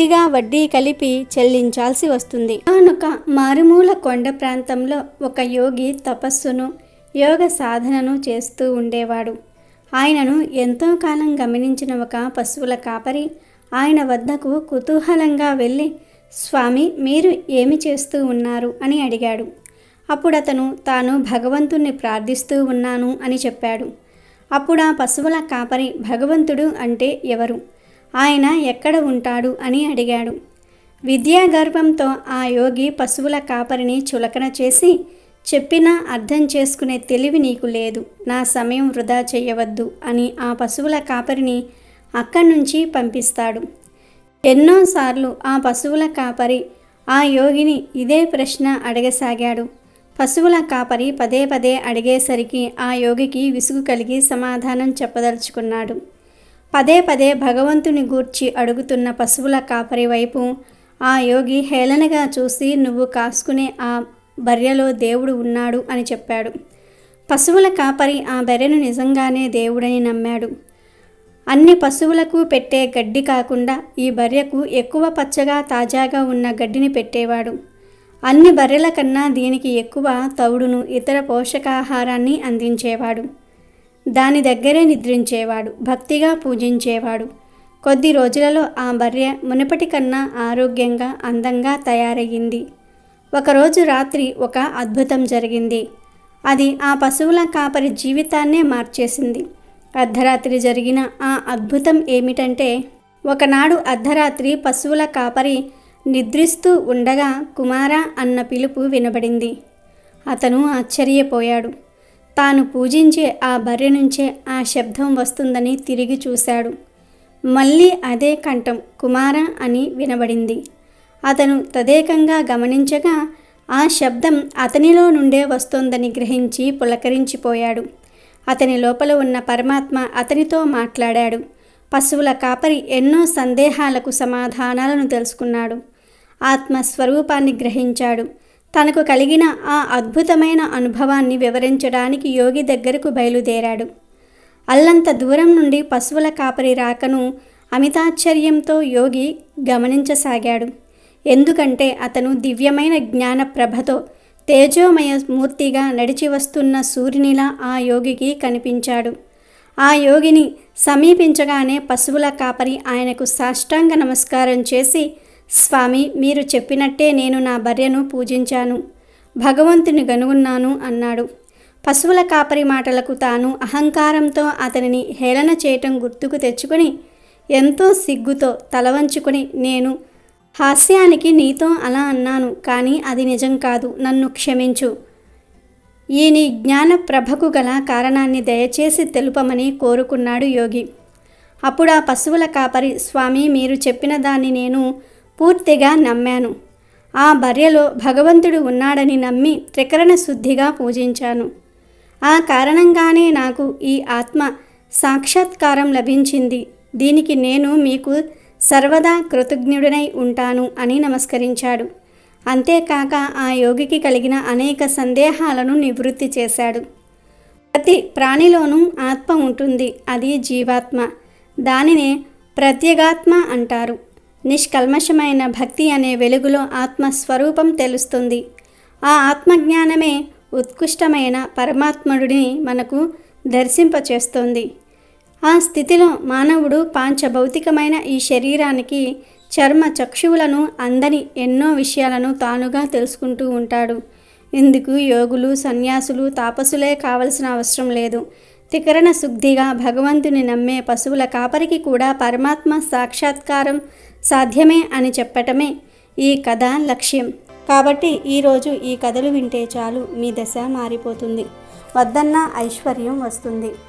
పూర్తిగా వడ్డీ కలిపి చెల్లించాల్సి వస్తుంది. కనుక మారుమూల కొండ ప్రాంతంలో ఒక యోగి తపస్సును, యోగ సాధనను చేస్తూ ఉండేవాడు. ఆయనను ఎంతో కాలం గమనించిన ఒక పశువుల కాపరి ఆయన వద్దకు కుతూహలంగా వెళ్ళి, స్వామి, మీరు ఏమి చేస్తూ ఉన్నారు అని అడిగాడు. అప్పుడు అతను తాను భగవంతుణ్ణి ప్రార్థిస్తూ ఉన్నాను అని చెప్పాడు. అప్పుడు ఆ పశువుల కాపరి, భగవంతుడు అంటే ఎవరు, ఆయన ఎక్కడ ఉంటాడు అని అడిగాడు. విద్యాగర్వంతో ఆ యోగి పశువుల కాపరిని చులకన చేసి, చెప్పినా అర్థం చేసుకునే తెలివి నీకు లేదు, నా సమయం వృధా చేయవద్దు అని ఆ పశువుల కాపరిని అక్కడి నుంచి పంపిస్తాడు. ఎన్నోసార్లు ఆ పశువుల కాపరి ఆ యోగిని ఇదే ప్రశ్న అడగసాగాడు. పశువుల కాపరి పదే పదే అడిగేసరికి ఆ యోగికి విసుగు కలిగి సమాధానం చెప్పదలుచుకున్నాడు. పదే పదే భగవంతుని గూర్చి అడుగుతున్న పశువుల కాపరి వైపు ఆ యోగి హేళనగా చూసి, నువ్వు కాసుకునే ఆ బర్రెలో దేవుడు ఉన్నాడు అని చెప్పాడు. పశువుల కాపరి ఆ బర్రెను నిజంగానే దేవుడని నమ్మాడు. అన్ని పశువులకు పెట్టే గడ్డి కాకుండా ఈ బర్రెకు ఎక్కువ పచ్చగా తాజాగా ఉన్న గడ్డిని పెట్టేవాడు. అన్ని బర్రెల కన్నా దీనికి ఎక్కువ తవుడును ఇతర పోషకాహారాన్ని అందించేవాడు. దాని దగ్గరే నిద్రించేవాడు, భక్తిగా పూజించేవాడు. కొద్ది రోజులలో ఆ బర్రె మునుపటి కన్నా ఆరోగ్యంగా అందంగా తయారయ్యింది. ఒకరోజు రాత్రి ఒక అద్భుతం జరిగింది. అది ఆ పశువుల కాపరి జీవితాన్నే మార్చేసింది. అర్ధరాత్రి జరిగిన ఆ అద్భుతం ఏమిటంటే, ఒకనాడు అర్ధరాత్రి పశువుల కాపరి నిద్రిస్తూ ఉండగా కుమారా అన్న పిలుపు వినబడింది. అతను ఆశ్చర్యపోయాడు. తాను పూజించే ఆ బర్రె నుంచే ఆ శబ్దం వస్తుందని తిరిగి చూశాడు. మళ్ళీ అదే కంఠం కుమారా అని వినబడింది. అతను తదేకంగా గమనించగా ఆ శబ్దం అతనిలో నుండే వస్తోందని గ్రహించి పులకరించిపోయాడు. అతని లోపల ఉన్న పరమాత్మ అతనితో మాట్లాడాడు. పశువుల కాపరి ఎన్నో సందేహాలకు సమాధానాలను తెలుసుకున్నాడు. ఆత్మస్వరూపాన్ని గ్రహించాడు. తనకు కలిగిన ఆ అద్భుతమైన అనుభవాన్ని వివరించడానికి యోగి దగ్గరకు బయలుదేరాడు. అల్లంత దూరం నుండి పశువుల కాపరి రాకను అమితాశ్చర్యంతో యోగి గమనించసాగాడు. ఎందుకంటే అతను దివ్యమైన జ్ఞాన ప్రభతో తేజోమయ మూర్తిగా నడిచి వస్తున్న సూర్యునిలా ఆ యోగికి కనిపించాడు. ఆ యోగిని సమీపించగానే పశువుల కాపరి ఆయనకు సాష్టాంగ నమస్కారం చేసి, స్వామి, మీరు చెప్పినట్టే నేను నా బర్రెను పూజించాను, భగవంతుని గనుగున్నాను అన్నాడు. పశువుల కాపరి మాటలకు తాను అహంకారంతో అతనిని హేళన చేయటం గుర్తుకు తెచ్చుకొని ఎంతో సిగ్గుతో తలవంచుకొని, నేను హాస్యానికి నీతో అలా అన్నాను, కానీ అది నిజం కాదు, నన్ను క్షమించు. ఈ నీ జ్ఞాన ప్రభకు గల కారణాన్ని దయచేసి తెలుపమని కోరుకున్నాడు యోగి. అప్పుడు ఆ పశువుల కాపరి, స్వామి, మీరు చెప్పిన దాన్ని నేను పూర్తిగా నమ్మాను. ఆ బర్రెలో భగవంతుడు ఉన్నాడని నమ్మి త్రికరణ శుద్ధిగా పూజించాను. ఆ కారణంగానే నాకు ఈ ఆత్మ సాక్షాత్కారం లభించింది. దీనికి నేను మీకు సర్వదా కృతజ్ఞుడనై ఉంటాను అని నమస్కరించాడు. అంతేకాక ఆ యోగికి కలిగిన అనేక సందేహాలను నివృత్తి చేశాడు. ప్రతి ప్రాణిలోనూ ఆత్మ ఉంటుంది, అది జీవాత్మ. దానినే ప్రత్యేగాత్మ అంటారు. నిష్కల్మషమైన భక్తి అనే వెలుగులో ఆత్మస్వరూపం తెలుస్తుంది. ఆ ఆత్మజ్ఞానమే ఉత్కృష్టమైన పరమాత్ముడిని మనకు దర్శింపచేస్తుంది. ఆ స్థితిలో మానవుడు పాంచభౌతికమైన ఈ శరీరానికి చర్మ చక్షువులను అందని ఎన్నో విషయాలను తానుగా తెలుసుకుంటూ ఉంటాడు. ఇందుకు యోగులు, సన్యాసులు, తాపసులే కావలసిన అవసరం లేదు. త్రికరణ శుద్ధిగా భగవంతుని నమ్మే పశువుల కాపరికి కూడా పరమాత్మ సాక్షాత్కారం సాధ్యమే అని చెప్పటమే ఈ కథ లక్ష్యం. కాబట్టి ఈరోజు ఈ కథలు వింటే చాలు, మీ దశ మారిపోతుంది, వద్దన్న ఐశ్వర్యం వస్తుంది.